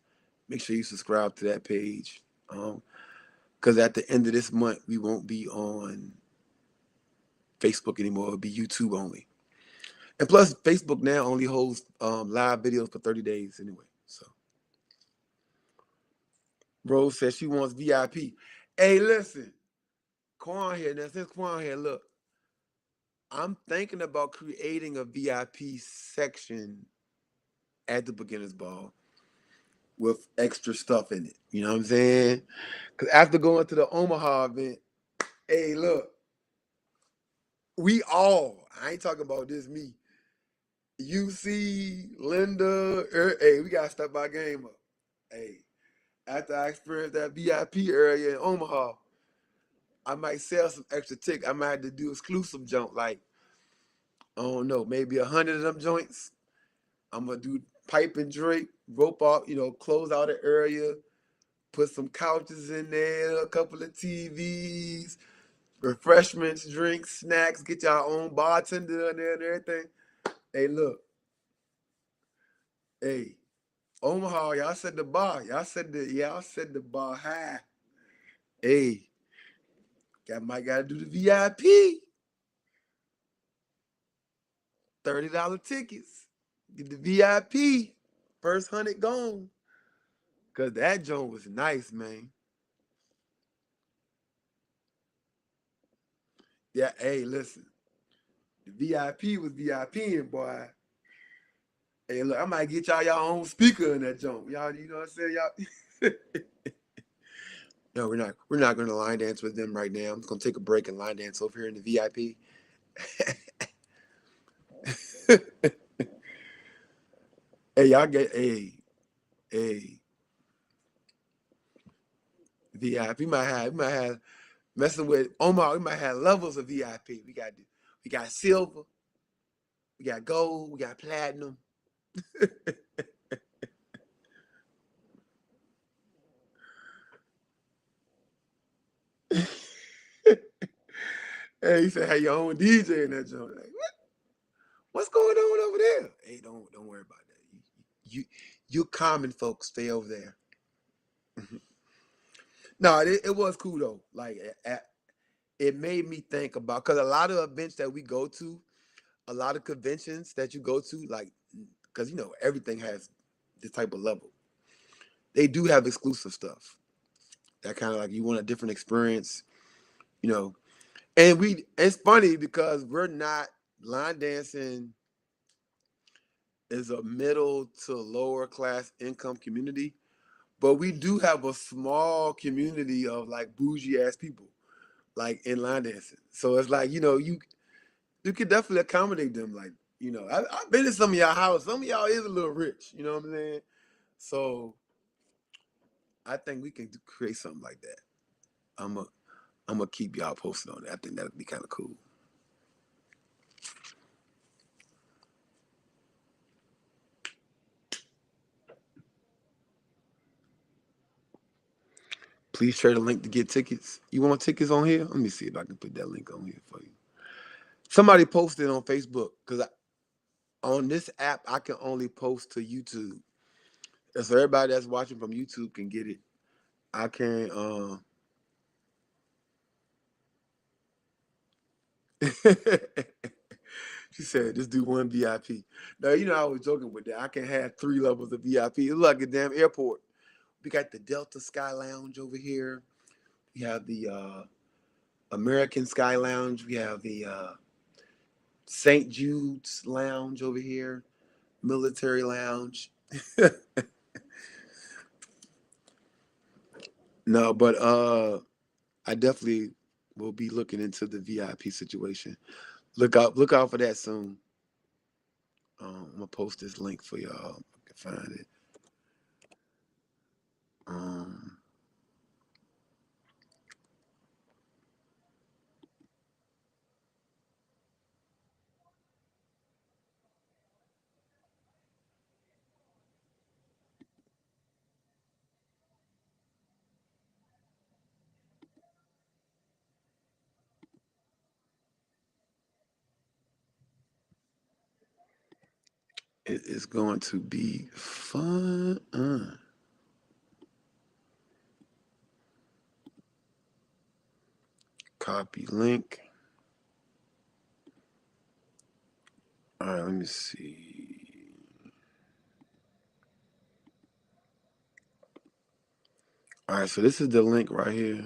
Make sure you subscribe to that page. Because at the end of this month, we won't be on Facebook anymore. It'll be YouTube only. And plus, Facebook now only holds live videos for 30 days anyway. So Rose says she wants VIP. Hey, listen, Quan here. Now, since Quan here, look, I'm thinking about creating a VIP section at the beginner's ball with extra stuff in it. You know what I'm saying? Because after going to the Omaha event, hey, look, I ain't talking about this, me. UC, Linda, hey, we got to step our game up. Hey, after I experienced that VIP area in Omaha, I might sell some extra tickets. I might have to do exclusive jump, like, I don't know, maybe 100 of them joints. I'm going to do pipe and drape, rope off, close out the area, put some couches in there, a couple of TVs, refreshments, drinks, snacks, get your own bartender in there and everything. Hey, look. Hey, Omaha, y'all said the bar. Y'all said the bar high. Hey, might gotta do the VIP. $30 tickets. Get the VIP. First 100 gone. Cause that joint was nice, man. Yeah, hey, listen. The VIP was VIPing, boy. Hey, look, I might get y'all own speaker in that joint. Y'all, you know what I'm saying? Y'all. No, we're not gonna line dance with them right now. I'm just gonna take a break and line dance over here in the VIP. Hey, y'all get a VIP. We might have messing with Omar. We might have levels of VIP. We got silver, we got gold, we got platinum. Hey, you said have your own DJ in that joint. Like, what's going on over there? Hey, don't worry about that. You common folks stay over there. No, it was cool though. Like it made me think about, because a lot of events that we go to, a lot of conventions that you go to, like, because everything has this type of level. They do have exclusive stuff that kind of like you want a different experience, you know. And it's funny because we're not line dancing is a middle to lower class income community, but we do have a small community of like bougie ass people like in line dancing. So it's like you could definitely accommodate them. Like I've been in some of y'all house. Some of y'all is a little rich. You know what I'm saying? So I think we can create something like that. I'm a I'm gonna keep y'all posted on that. I think that'd be kind of cool. Please share the link to get tickets. You want tickets on here? Let me see if I can put that link on here for you. Somebody posted on Facebook because on this app I can only post to YouTube, and so everybody that's watching from YouTube can get it. I can't. She said, "Just do one VIP." Now I was joking with that. I can have 3 levels of VIP. It's like a damn airport. We got the Delta Sky Lounge over here. We have the American Sky Lounge. We have the St. Jude's Lounge over here, Military Lounge. No, but I definitely will be looking into the VIP situation. Look out for that soon. I'm gonna post this link for y'all. If I can find it. Um, it is going to be fun. Copy link. All right, let me see. All right, so this is the link right here.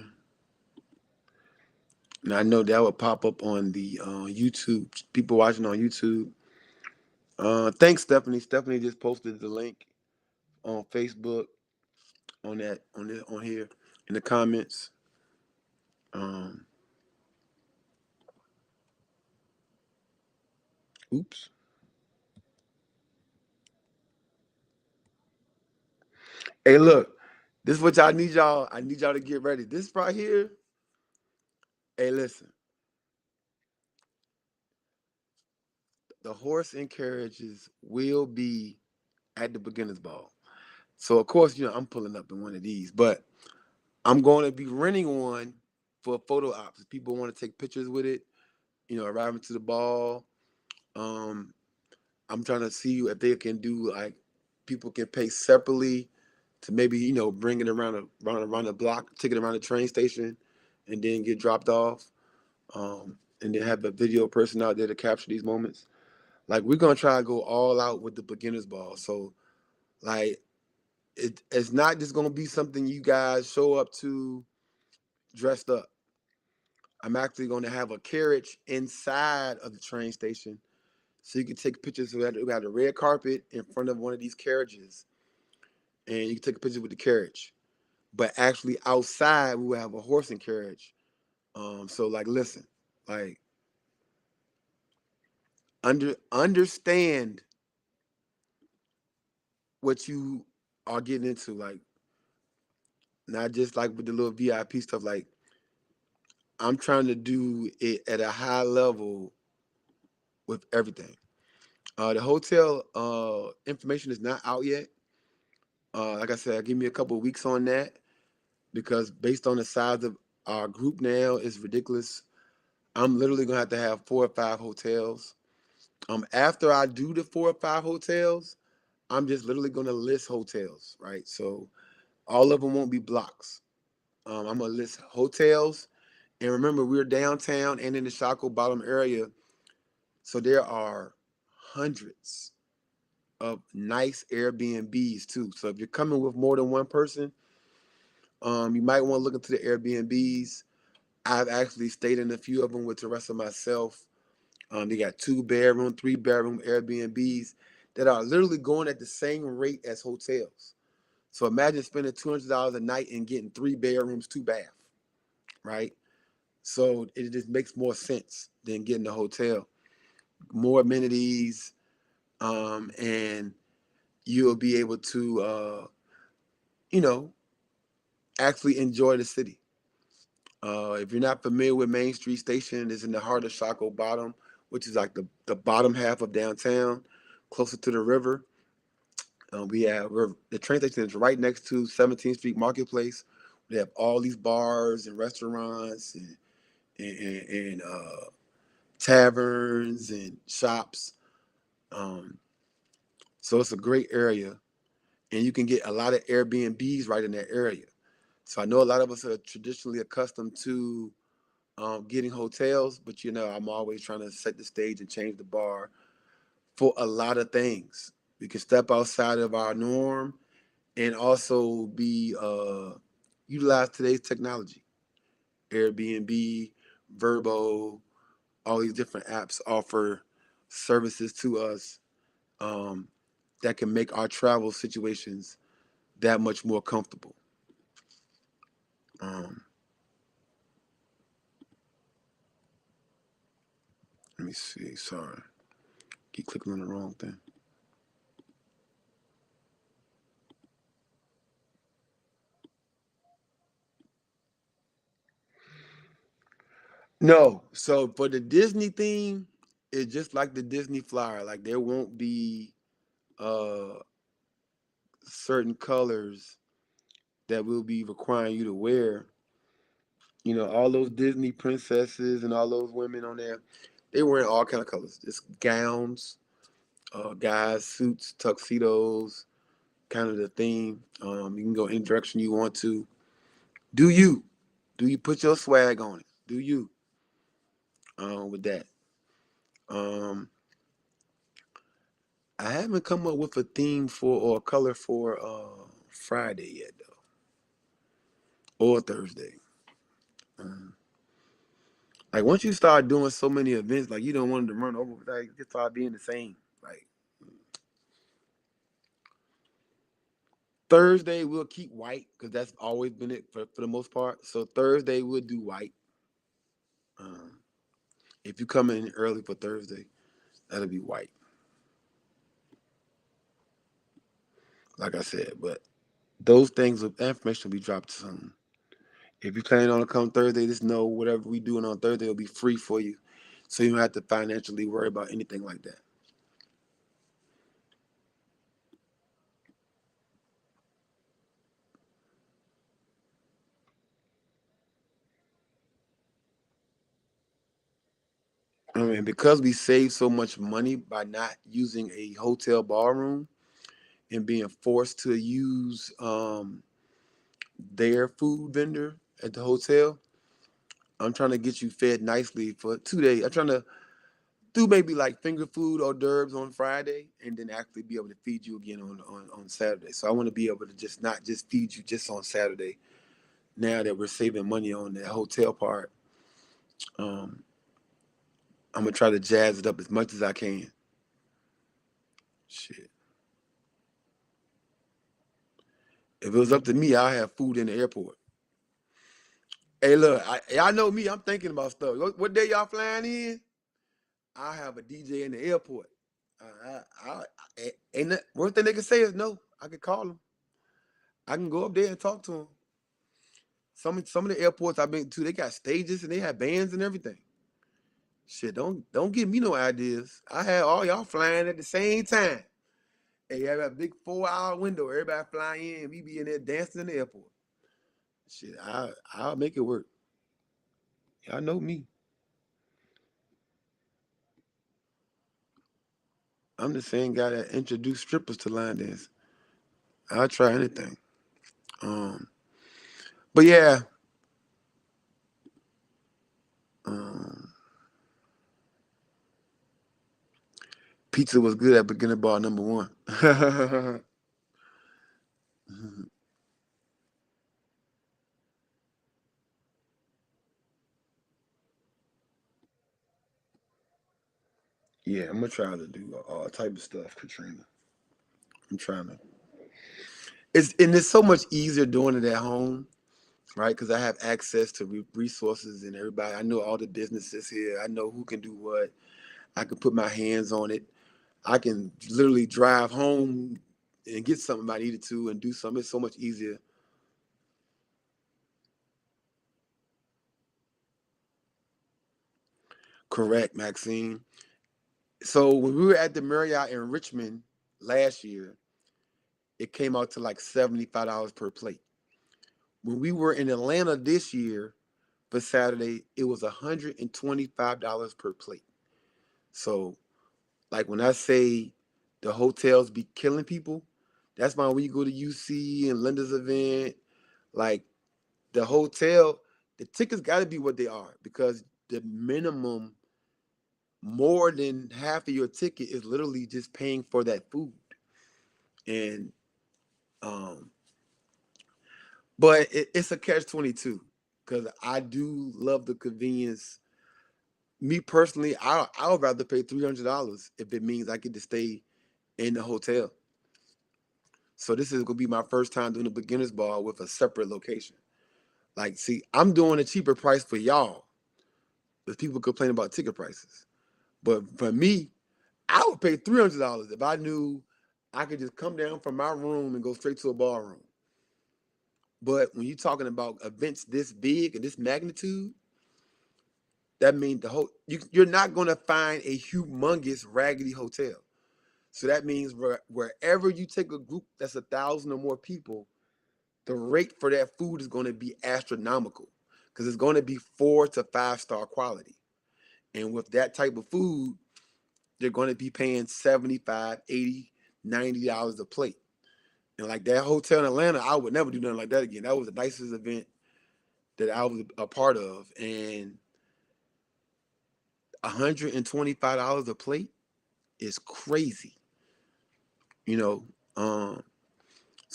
And I know that would pop up on the YouTube, people watching on YouTube. Thanks, Stephanie. Stephanie just posted the link on Facebook on here in the comments. Um, oops. Hey, look, this is what y'all need y'all. I need y'all to get ready. This right here. Hey, listen. The horse and carriages will be at the beginners ball. So of course, I'm pulling up in one of these, but I'm going to be renting one for photo ops. If people want to take pictures with it, arriving to the ball. Um, I'm trying to see if they can do like people can pay separately to maybe bring it around the block, take it around the train station, and then get dropped off. And then have a video person out there to capture these moments. Like we're gonna try to go all out with the beginners ball. So like it's not just gonna be something you guys show up to dressed up. I'm actually gonna have a carriage inside of the train station, so you can take pictures. We got a red carpet in front of one of these carriages, and you can take a picture with the carriage. But actually outside, we will have a horse and carriage. So like, listen, like understand what you are getting into. Like, not just like with the little VIP stuff. Like, I'm trying to do it at a high level with everything. The hotel information is not out yet. Like I said, give me a couple of weeks on that because based on the size of our group now, it's ridiculous. I'm literally gonna have 4 or 5 hotels. After I do the 4 or 5 hotels, I'm just literally gonna list hotels, right? So all of them won't be blocks. I'm gonna list hotels, and remember we're downtown and in the Shockoe Bottom area, so there are hundreds of nice Airbnbs too. So if you're coming with more than one person, you might want to look into the Airbnbs. I've actually stayed in a few of them with Teresa myself. They got 2 bedroom, 3 bedroom Airbnbs that are literally going at the same rate as hotels. So imagine spending $200 a night and getting 3 bedrooms, 2 bath, right? So it just makes more sense than getting a hotel. More amenities, and you'll be able to, you know, actually enjoy the city. If you're not familiar with Main Street Station, it's in the heart of Shockoe Bottom, which is like the bottom half of downtown, closer to the river. The train station is right next to 17th Street Marketplace. We have all these bars and restaurants and taverns and shops. Um, so it's a great area, and you can get a lot of Airbnbs right in that area. So I know a lot of us are traditionally accustomed to getting hotels, but I'm always trying to set the stage and change the bar for a lot of things. We can step outside of our norm and also be utilize today's technology. Airbnb, Verbo, all these different apps offer services to us um, that can make our travel situations that much more comfortable. Um, Let me see. Sorry, keep clicking on the wrong thing. No, so for the Disney theme, it's just like the Disney flyer. Like there won't be uh certain colors that will be requiring you to wear. All those Disney princesses and all those women on there, they wearing all kind of colors. Just gowns, guys, suits, tuxedos, kind of the theme. You can go any direction you want to. Do you? Do you put your swag on it? Do you? With that. Um, I haven't come up with a theme for or a color for Friday yet though. or Thursday. Um, like once you start doing so many events, like you don't want them to run over, like just start being the same. Like Thursday we'll keep white because that's always been it for the most part. So Thursday we'll do white. Um, if you come in early for Thursday, that'll be white. Like I said, but those things of information will be dropped soon. If you plan on to come Thursday, just know whatever we doing on Thursday will be free for you, so you don't have to financially worry about anything like that. I mean, because we save so much money by not using a hotel ballroom and being forced to use their food vendor at the hotel, I'm trying to get you fed nicely for 2 days. I'm trying to do maybe like finger food hors d'oeuvres on Friday, and then actually be able to feed you again on Saturday. So I want to be able to just not just feed you just on Saturday. Now that we're saving money on the hotel part, um, I'm gonna try to jazz it up as much as I can. Shit. If it was up to me, I'd have food in the airport. Hey, look, y'all know me. I'm thinking about stuff. What day y'all flying in? I have a DJ in the airport. Ain't that, one thing they can say is no. I can call them. I can go up there and talk to them. Some of the airports I've been to, they got stages and they have bands and everything. Shit, don't give me no ideas. I had all y'all flying at the same time. Hey, you have a big 4 hour window. Everybody flying in. We be in there dancing in the airport. Shit, I'll make it work. Y'all know me. I'm the same guy that introduced strippers to line dance. I'll try anything. Um, but yeah, um, pizza was good at beginner bar number one. Yeah, I'm gonna try to do all type of stuff, Katrina. I'm trying to. It's so much easier doing it at home, right? Because I have access to resources and everybody. I know all the businesses here. I know who can do what. I can put my hands on it. I can literally drive home and get something I needed to and do something. It's so much easier. Correct, Maxine. So when we were at the Marriott in Richmond last year, it came out to like $75 per plate. When we were in Atlanta this year for Saturday, it was $125 per plate. So like when I say the hotels be killing people, that's why when you go to UC and Linda's event, like the hotel, the tickets got to be what they are because the minimum more than half of your ticket is literally just paying for that food. And um but it's a catch 22 because I do love the convenience. Me personally, I would rather pay $300 if it means I get to stay in the hotel. So this is gonna be my first time doing a beginners ball with a separate location. Like, see, I'm doing a cheaper price for y'all, because people complain about ticket prices. But for me, I would pay $300 if I knew I could just come down from my room and go straight to a ballroom. But when you're talking about events this big and this magnitude, that means you're not going to find a humongous raggedy hotel. So that means wherever you take a group that's 1,000 or more people, the rate for that food is going to be astronomical because it's going to be 4 to 5 star quality. And with that type of food, they're going to be paying 75, 80, $90 a plate. And like that hotel in Atlanta, I would never do nothing like that again. That was the nicest event that I was a part of. And $125 a plate is crazy, you know. Um,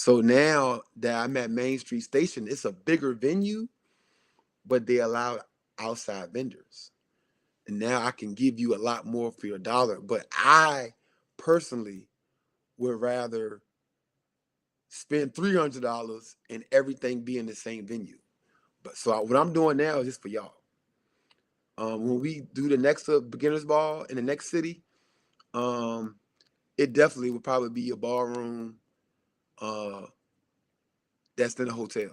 So now that I'm at Main Street Station, it's a bigger venue, but they allow outside vendors. And now I can give you a lot more for your dollar. But I personally would rather spend $300 and everything be in the same venue. But so what I'm doing now is just for y'all. When we do the next beginners ball in the next city, um, it definitely would probably be a ballroom uh, that's in a hotel.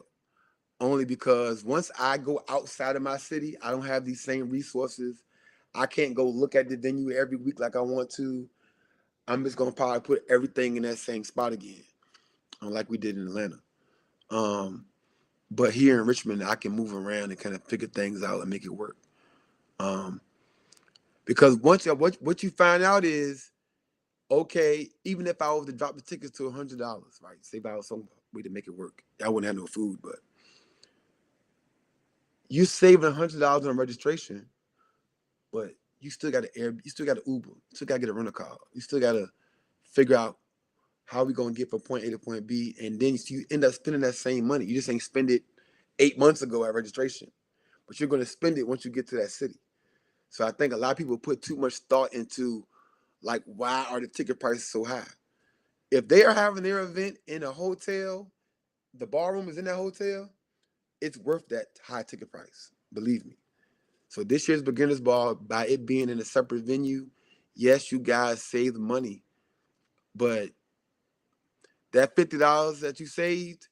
Only because once I go outside of my city, I don't have these same resources. I can't go look at the venue every week like I want to. I'm just gonna probably put everything in that same spot again, like we did in Atlanta. Um, but here in Richmond, I can move around and kind of figure things out and make it work. Um, because once what you find out is, okay, even if I was to drop the tickets to $100, right? Say if I was some way to make it work, I wouldn't have no food, but you saving $100 on registration, but you still got to you still got to Uber, you still got to get a rental car, you still got to figure out how we gonna get from point A to point B, and then you end up spending that same money. You just ain't spend it 8 months ago at registration, but you're gonna spend it once you get to that city. So I think a lot of people put too much thought into like why are the ticket prices so high? If they are having their event in a hotel, the ballroom is in that hotel, it's worth that high ticket price. Believe me. So this year's beginners ball, by it being in a separate venue, yes, you guys saved money, but that $50 that you saved,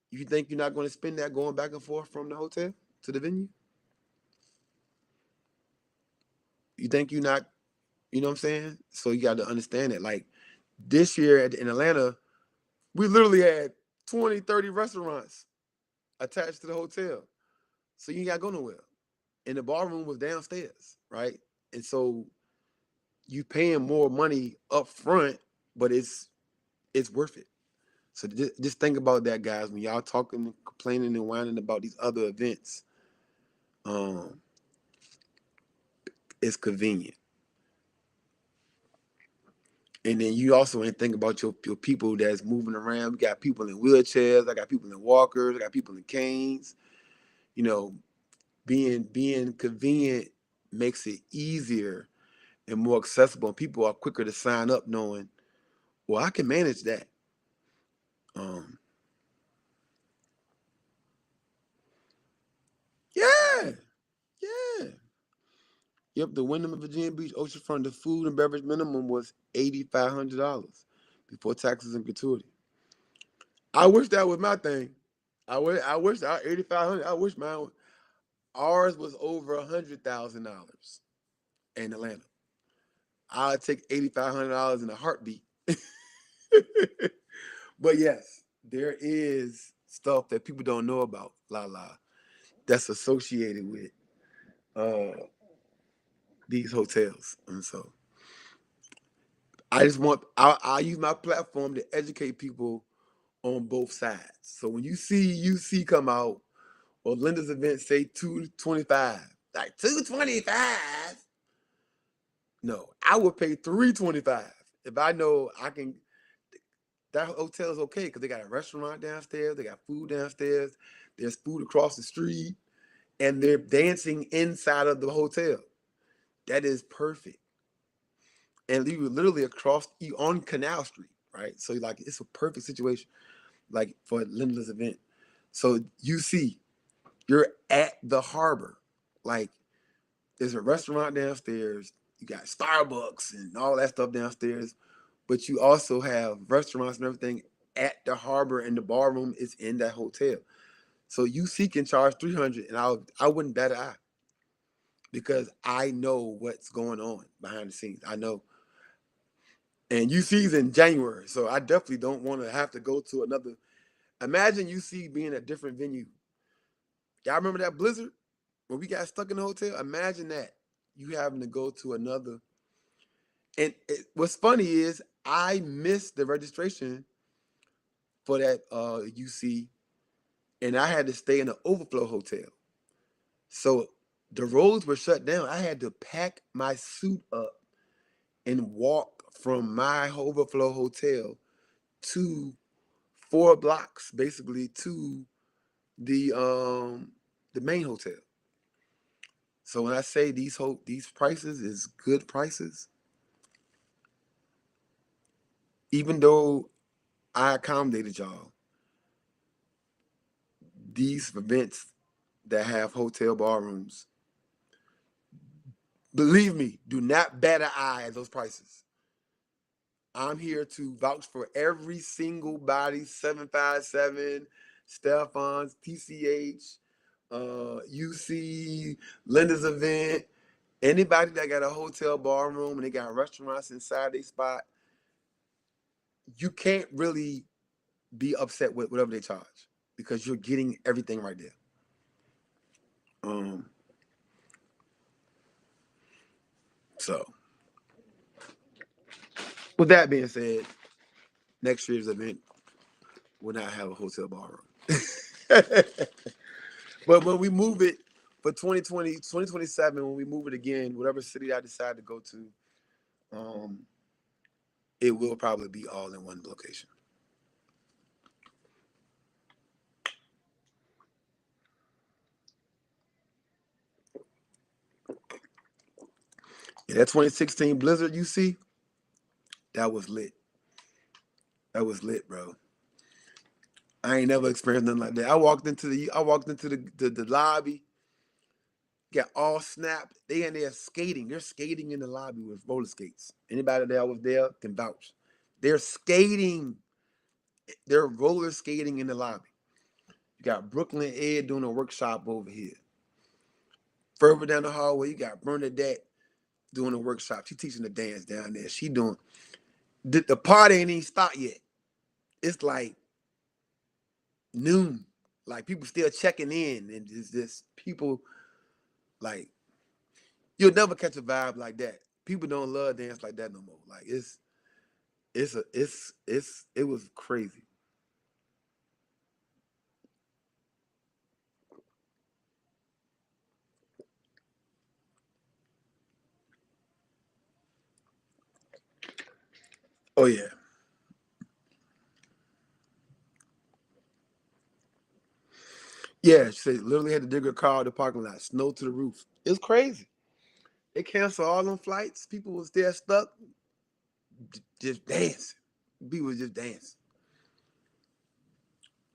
you think you're not going to spend that going back and forth from the hotel to the venue? You think you're not, you know what I'm saying? So you got to understand it. Like this year in Atlanta, we literally had 20, 30 restaurants attached to the hotel. So you ain't got to go nowhere. And the ballroom was downstairs, right? And so you paying more money up front, but it's worth it. So just think about that, guys. When y'all talking, complaining, and whining about these other events, um, it's convenient. And then you also ain't think about your people that's moving around. We got people in wheelchairs. I got people in walkers. I got people in canes. You know, being convenient makes it easier and more accessible. People are quicker to sign up, knowing, well, I can manage that. Um, yeah, yeah. Yep, the Wyndham of Virginia Beach Oceanfront, the food and beverage minimum was $8,500 before taxes and gratuity. I wish that was my thing. I wish our 8,500. I wish mine. Ours was over $100,000 in Atlanta. I'd take $8,500 in a heartbeat. But yes, there is stuff that people don't know about La, that's associated with uh, these hotels, and so I use my platform to educate people on both sides. So when you see UC come out or Linda's event say 225, like 225. No, I would pay 325 if I know I can. That hotel is okay because they got a restaurant downstairs, they got food downstairs, there's food across the street, and they're dancing inside of the hotel. That is perfect. And you were literally across you on Canal Street, right? So like it's a perfect situation, like for Linda's event. So you see, you're at the harbor, like there's a restaurant downstairs. You got Starbucks and all that stuff downstairs, but you also have restaurants and everything at the harbor, and the ballroom is in that hotel. So UC can charge 300, and I wouldn't bat an eye because I know what's going on behind the scenes. I know, and UC's in January, so I definitely don't want to have to go to another. Imagine UC being a different venue. Y'all remember that blizzard when we got stuck in the hotel? Imagine that you having to go to another. And what's funny is I missed the registration for that UC, and I had to stay in an overflow hotel. So the roads were shut down. I had to pack my suit up and walk from my overflow hotel to 4 blocks basically to the main hotel. So when I say these prices is good prices, even though I accommodated y'all, these events that have hotel ballrooms, believe me, do not bat an eye at those prices. I'm here to vouch for every single body, 757, Stefan's, TCH, UC, Linda's Event, anybody that got a hotel ballroom and they got restaurants inside their spot, you can't really be upset with whatever they charge because you're getting everything right there. So, with that being said, next year's event will not have a hotel ballroom. But when we move it for 2020, 2027, when we move it again, whatever city I decide to go to, it will probably be all in one location. Yeah, that 2016 Blizzard you see, that was lit. That was lit, bro. I ain't never experienced nothing like that. I walked into the lobby, got all snapped. They in there skating. They're skating in the lobby with roller skates. Anybody that was there can vouch. They're skating. They're roller skating in the lobby. You got Brooklyn Ed doing a workshop over here. Further down the hallway, you got Bernadette doing a workshop. She teaching the dance down there. She doing the party ain't even stopped yet. It's like noon. Like people still checking in, and it's just people like you'll never catch a vibe like that. People don't love dance like that no more. Like it was crazy. Oh yeah. Yeah, she said literally had to dig her car out of the parking lot, snow to the roof. It's crazy. They canceled all them flights. People was there stuck, just dancing. People was just dancing.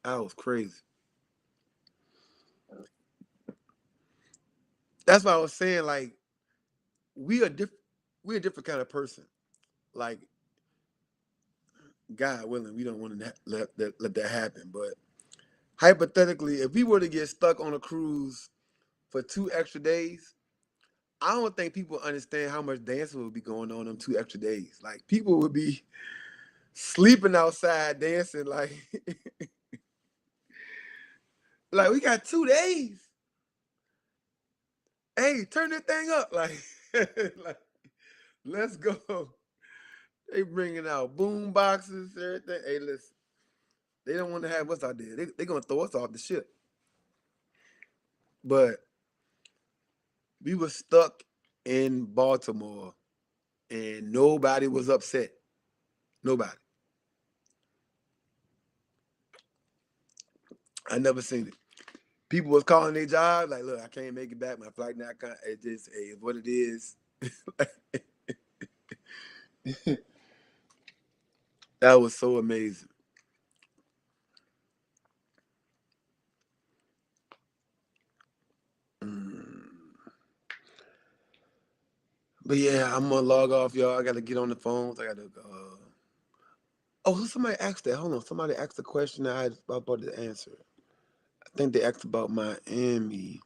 That was crazy. That's why I was saying, like, we are different. We're a different kind of person. Like, God willing, we don't want to let that happen. But hypothetically, if we were to get stuck on a cruise for 2 extra days, I don't think people understand how much dancing would be going on them 2 extra days. Like people would be sleeping outside dancing. Like, like we got 2 days. Hey, turn that thing up. Like, like let's go. They bringing out boom boxes, everything. Hey, listen, they don't want to have us out there. They gonna throw us off the ship. But we were stuck in Baltimore, and nobody was upset. Nobody. I never seen it. People was calling their job like, "Look, I can't make it back. My flight now. It just, hey, it's what it is." That was so amazing. Mm. But yeah, I'm gonna log off, y'all. I gotta get on the phones. I gotta. Oh, somebody asked that. Hold on. Somebody asked a question that I was about to answer. I think they asked about Miami.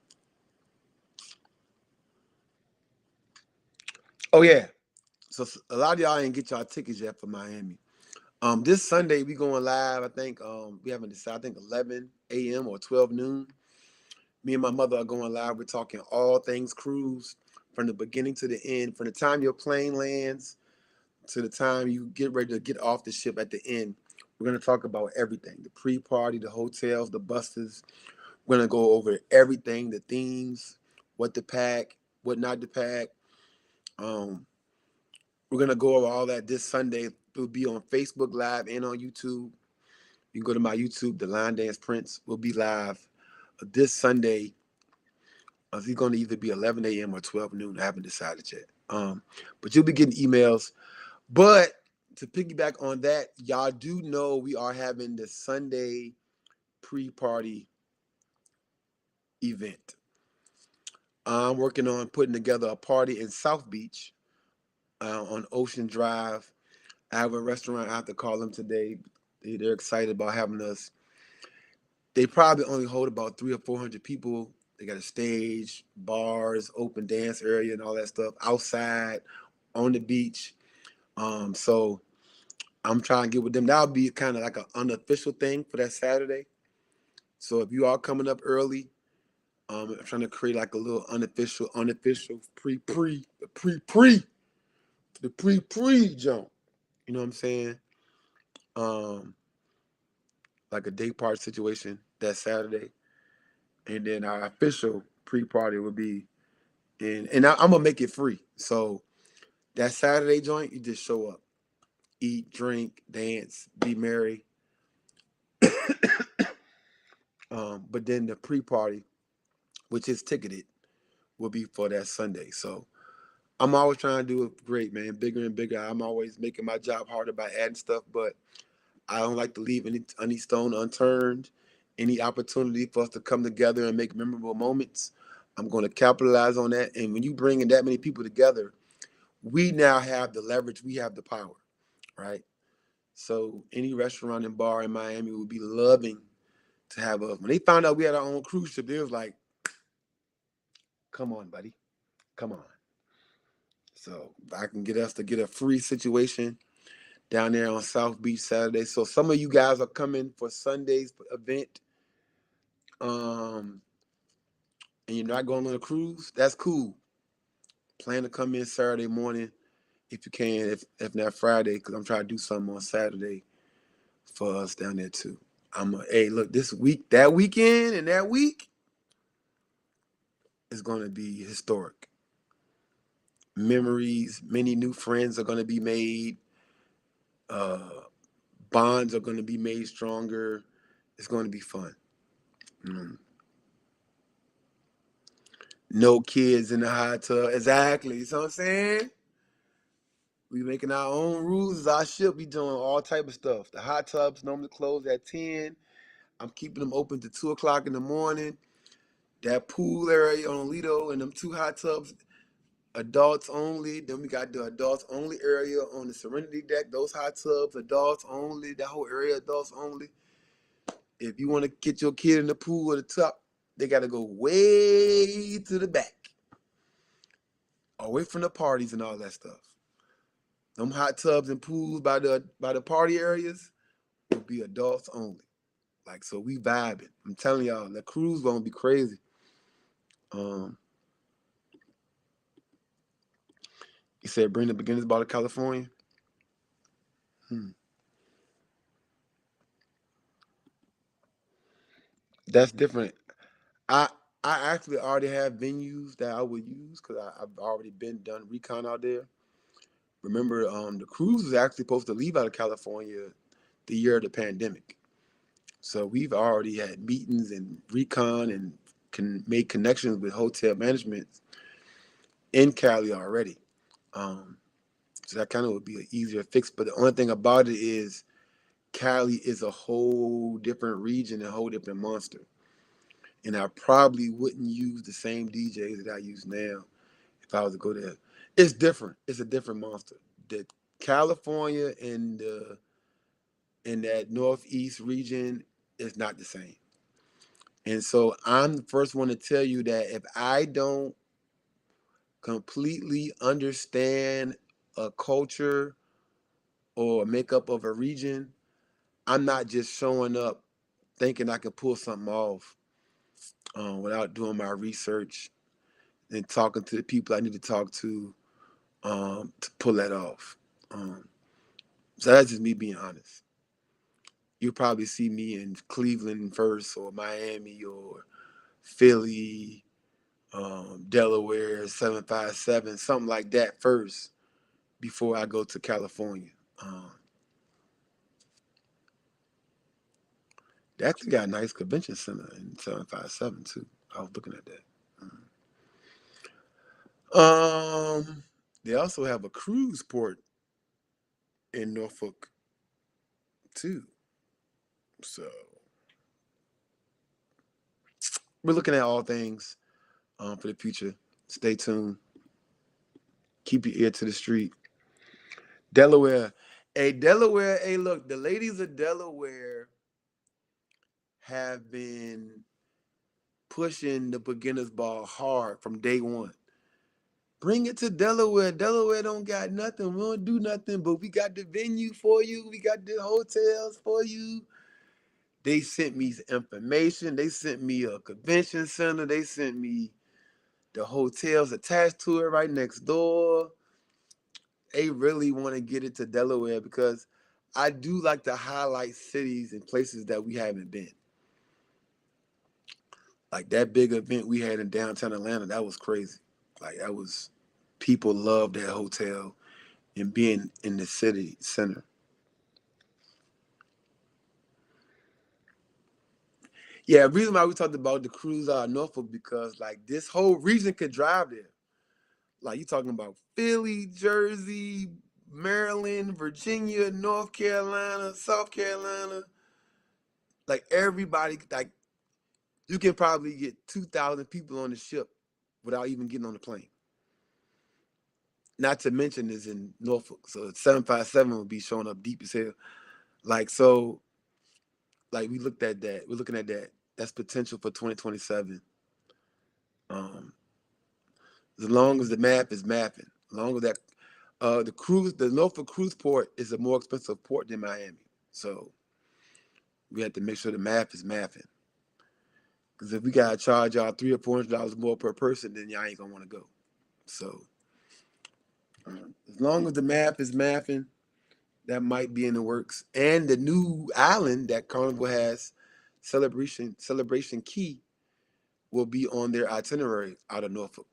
Oh yeah. So a lot of y'all ain't get y'all tickets yet for Miami. This Sunday we going live. I think we haven't decided. I think 11 a.m. or 12 noon. Me and my mother are going live. We're talking all things cruise from the beginning to the end. From the time your plane lands to the time you get ready to get off the ship at the end. We're going to talk about everything: the pre-party, the hotels, the buses. We're going to go over everything: the themes, what to pack, what not to pack. Um, we're going to go over all that this Sunday. It'll be on Facebook Live and on YouTube. You can go to my YouTube. The Line Dance Prince will be live this Sunday. It's going to either be 11 a.m. or 12 noon. I haven't decided yet. But you'll be getting emails. But to piggyback on that, y'all do know we are having the Sunday pre-party event. I'm working on putting together a party in South Beach on Ocean Drive. I have a restaurant. I have to call them today. They're excited about having us. They probably only hold about 300 or 400 people. They got a stage, bars, open dance area, and all that stuff outside on the beach. So I'm trying to get with them. That'll be kind of like an unofficial thing for that Saturday. So if you are coming up early, I'm trying to create like a little unofficial the pre jump. You know what I'm saying? Um, like a day part situation that Saturday, and then our official pre party would be I'm gonna make it free. So that Saturday joint, you just show up, eat, drink, dance, be merry. But then the pre party, which is ticketed, will be for that Sunday. So I'm always trying to do it great, man, bigger and bigger. I'm always making my job harder by adding stuff, but I don't like to leave any stone unturned. Any opportunity for us to come together and make memorable moments, I'm going to capitalize on that. And when you bring in that many people together, we now have the leverage. We have the power, right? So any restaurant and bar in Miami would be loving to have us. When they found out we had our own cruise ship, they was like, "Come on, buddy, come on." So if I can get us to get a free situation down there on South Beach Saturday. So some of you guys are coming for Sunday's event, and you're not going on a cruise. That's cool. Plan to come in Saturday morning if you can, if not Friday, because I'm trying to do something on Saturday for us down there too. Hey, look, this week, that weekend, and that week is going to be historic. Memories, many new friends are going to be made. Uh, bonds are going to be made stronger. It's going to be fun. Mm. No kids in the hot tub. Exactly. You know what I'm saying? We making our own rules. I should be doing all type of stuff. The hot tubs normally close at 10. I'm keeping them open to 2 o'clock in the morning. That pool area on Lido and them 2 hot tubs, adults only. Then we got the adults only area on the Serenity deck. Those hot tubs, adults only. That whole area, adults only. If you want to get your kid in the pool at the top, they got to go way to the back, away from the parties and all that stuff. Them hot tubs and pools by the party areas will be adults only. Like, so we vibing. I'm telling y'all, the cruise gonna be crazy. Um, you said bring the beginners ball to California. Hmm. That's different. I I actually already have venues that I would use because I've already been done recon out there. Remember, the cruise was actually supposed to leave out of California the year of the pandemic. So we've already had meetings and recon and can make connections with hotel management in Cali already. Um, so that kind of would be an easier fix. But the only thing about it is Cali is a whole different region, a whole different monster. And I probably wouldn't use the same DJs that I use now if I was to go there. It's different. It's a different monster. The California and the in that northeast region is not the same. And so I'm the first one to tell you that if I don't completely understand a culture or makeup of a region, I'm not just showing up thinking I can pull something off without doing my research and talking to the people I need to talk to pull that off. Um, so that's just me being honest. You'll probably see me in Cleveland first, or Miami, or Philly, Delaware, 757, something like that first before I go to California. Um, They actually got a nice convention center in 757 too. I was looking at that. They also have a cruise port in Norfolk too. So we're looking at all things for the future. Stay tuned. Keep your ear to the street. Delaware. Hey, Delaware. Hey, look, the ladies of Delaware have been pushing the beginner's ball hard from day one. Bring it to Delaware. Delaware don't got nothing. We don't do nothing, but we got the venue for you. We got the hotels for you. They sent me information. They sent me a convention center. They sent me the hotels attached to it right next door. They really want to get it to Delaware because I do like to highlight cities and places that we haven't been. Like that big event we had in downtown Atlanta, that was crazy. Like that was, people loved that hotel and being in the city center. Yeah, the reason why we talked about the cruise out of Norfolk because like this whole region could drive there. Like you talking about Philly, Jersey, Maryland, Virginia, North Carolina, South Carolina. Like everybody, like you can probably get 2,000 people on the ship without even getting on the plane. Not to mention is in Norfolk, so 757 will be showing up deep as hell. Like so, like we looked at that. We're looking at that. That's potential for 2027. Um, as long as the map is mapping, as long as that the Norfolk cruise port is a more expensive port than Miami. So we have to make sure the map is mapping. Because if we gotta charge y'all $300 or $400 more per person, then y'all ain't gonna want to go. So as long as the map is mapping, that might be in the works. And the new island that Carnival has, Celebration Key, will be on their itinerary out of Norfolk.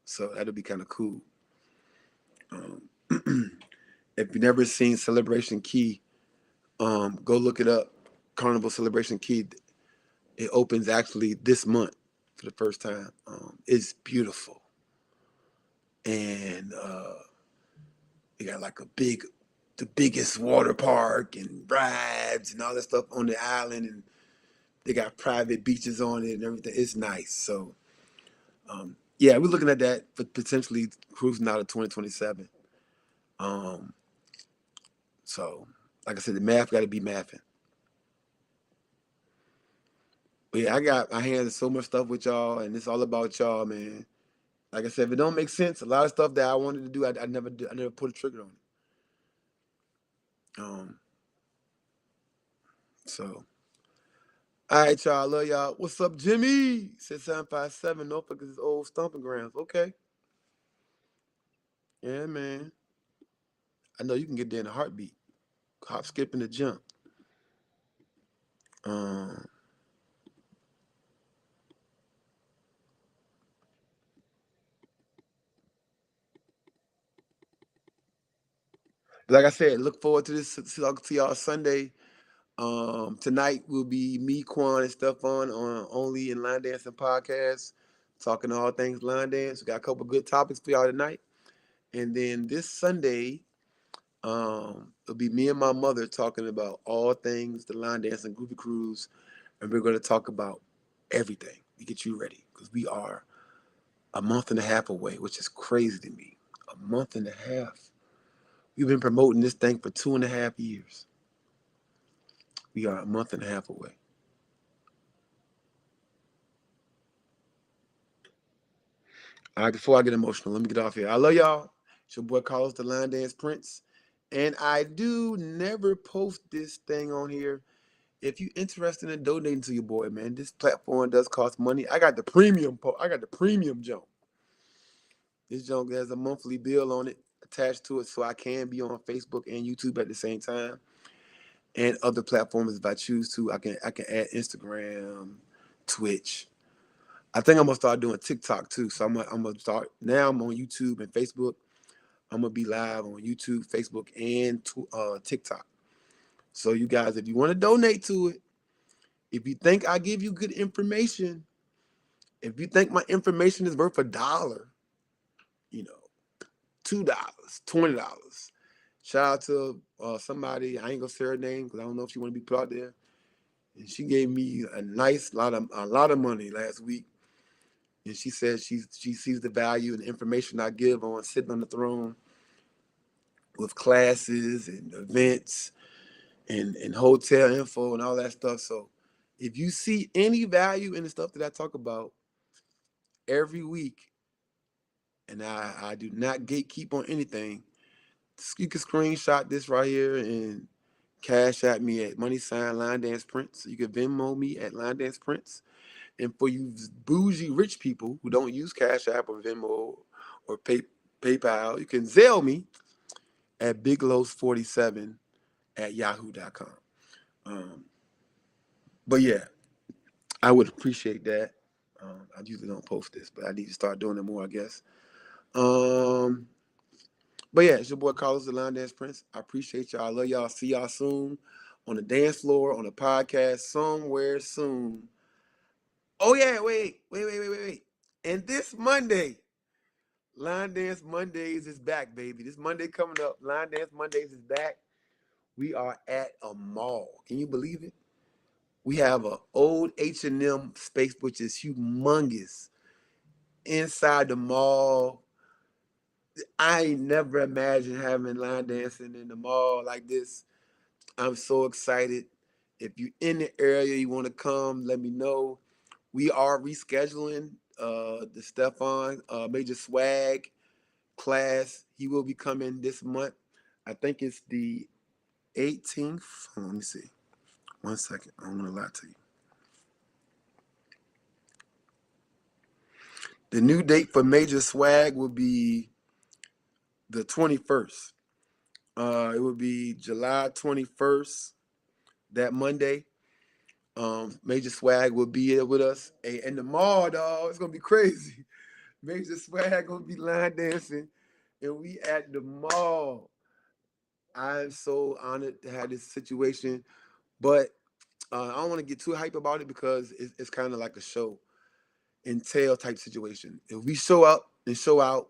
So that'll be kind of cool. Um, if you've never seen Celebration Key, go look it up. Carnival Celebration Key. It opens actually this month for the first time. It's beautiful, and they got like the biggest water park and rides and all that stuff on the island, and they got private beaches on it and everything. It's nice. So, yeah, we're looking at that for potentially cruising out of 2027. Um, so, like I said, the math got to be mathing. But yeah, I got my hands in so much stuff with y'all, and it's all about y'all, man. Like I said, if it don't make sense, a lot of stuff that I wanted to do, I never do. I never put a trigger on it. So, all right, y'all. I love y'all. What's up, Jimmy? Said 757 Norfolk is his old stomping grounds. Okay. Yeah, man. I know you can get there in a heartbeat. Hop, skip, and a jump. Um, like I said, look forward to this. Talk to y'all Sunday. Tonight will be me, Quan, and Stefan on Only in Line Dancing Podcast, talking all things line dance. We got a couple good topics for y'all tonight. And then this Sunday, it'll be me and my mother talking about all things the line dancing groovy cruise, and we're going to talk about everything to get you ready because we are a month and a half away, which is crazy to me. A month and a half. We've been promoting this thing for 2.5 years. We are a month and a half away. All right, before I get emotional, let me get off here. I love y'all. It's your boy Carlos the Line Dance Prince. And I do never post this thing on here. If you're interested in donating to your boy, man, this platform does cost money. I got the premium I got the premium jump. This junk has a monthly bill on it attached to it, so I can be on Facebook and YouTube at the same time. And other platforms if I choose to. I can add Instagram, Twitch. I think I'm gonna start doing TikTok too. So I'm gonna start now. I'm on YouTube and Facebook. I'm gonna be live on YouTube, Facebook, and TikTok. So you guys, if you want to donate to it, If you think I give you good information, if you think my information is worth $1, you know, $2, $20. Shout out to somebody. I ain't gonna say her name because I don't know if she want to be put out there. And she gave me a lot of money last week. And she said she sees the value and the information I give on sitting on the throne with classes and events and hotel info and all that stuff. So if you see any value in the stuff that I talk about every week, and I do not gatekeep on anything, you can screenshot this right here and cash at me at money sign Line Dance Prince. You can Venmo me at Line Dance Prince. And for you bougie rich people who don't use Cash App or Venmo or PayPal, you can Zelle me at biglows47 at yahoo.com. Um, but yeah, I would appreciate that. I usually don't post this, but I need to start doing it more, I guess. Um, but yeah, it's your boy Carlos the Line Dance Prince. I appreciate y'all. I love y'all. See y'all soon on the dance floor, on the podcast, somewhere soon. Oh yeah, wait. And this Monday, Line Dance Mondays is back, baby. This Monday coming up, Line Dance Mondays is back. We are at a mall. Can you believe it? We have an old H&M space, which is humongous. Inside the mall, I ain't never imagined having line dancing in the mall like this. I'm so excited. If you're in the area, you want to come, let me know. We are rescheduling the Stefan Major Swag class. He will be coming this month. I think it's the 18th. Hold on, let me see. 1 second. I don't want to lie to you. The new date for Major Swag will be the 21st. It will be July 21st, that Monday. Major Swag will be here with us. Hey, in the mall, dog, it's gonna be crazy. Major Swag gonna be line dancing, and we at the mall. I'm so honored to have this situation, but I don't want to get too hype about it because it's kind of like a show and tell type situation. If we show up and show out,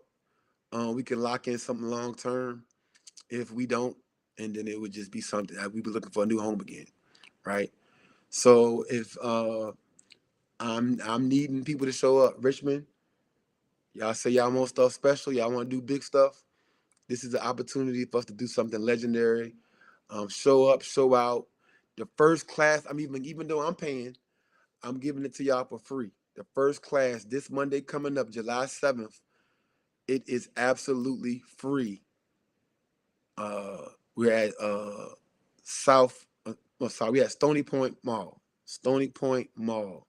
we can lock in something long term. If we don't, and then it would just be something that we'd be looking for a new home again, right? So if I'm needing people to show up, Richmond, y'all say y'all want stuff special, y'all want to do big stuff. This is an opportunity for us to do something legendary. Show up, show out. The first class, even though I'm paying, I'm giving it to y'all for free. The first class this Monday coming up, July 7th, it is absolutely free. We're at we're at Stony Point Mall. Stony Point Mall.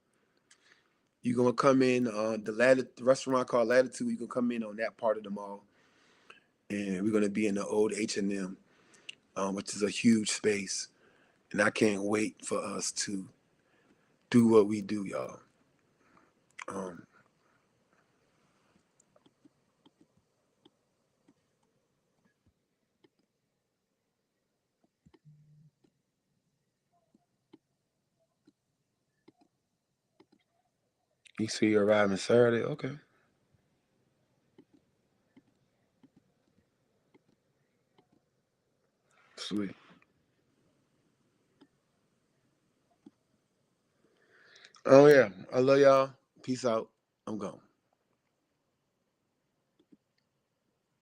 You're gonna come in the restaurant called Latitude. You're gonna come in on that part of the mall, and we're gonna be in the old H&M, which is a huge space, and I can't wait for us to do what we do, y'all. Um, you see, you're arriving Saturday. Okay, sweet. Oh yeah, I love y'all. Peace out. I'm gone.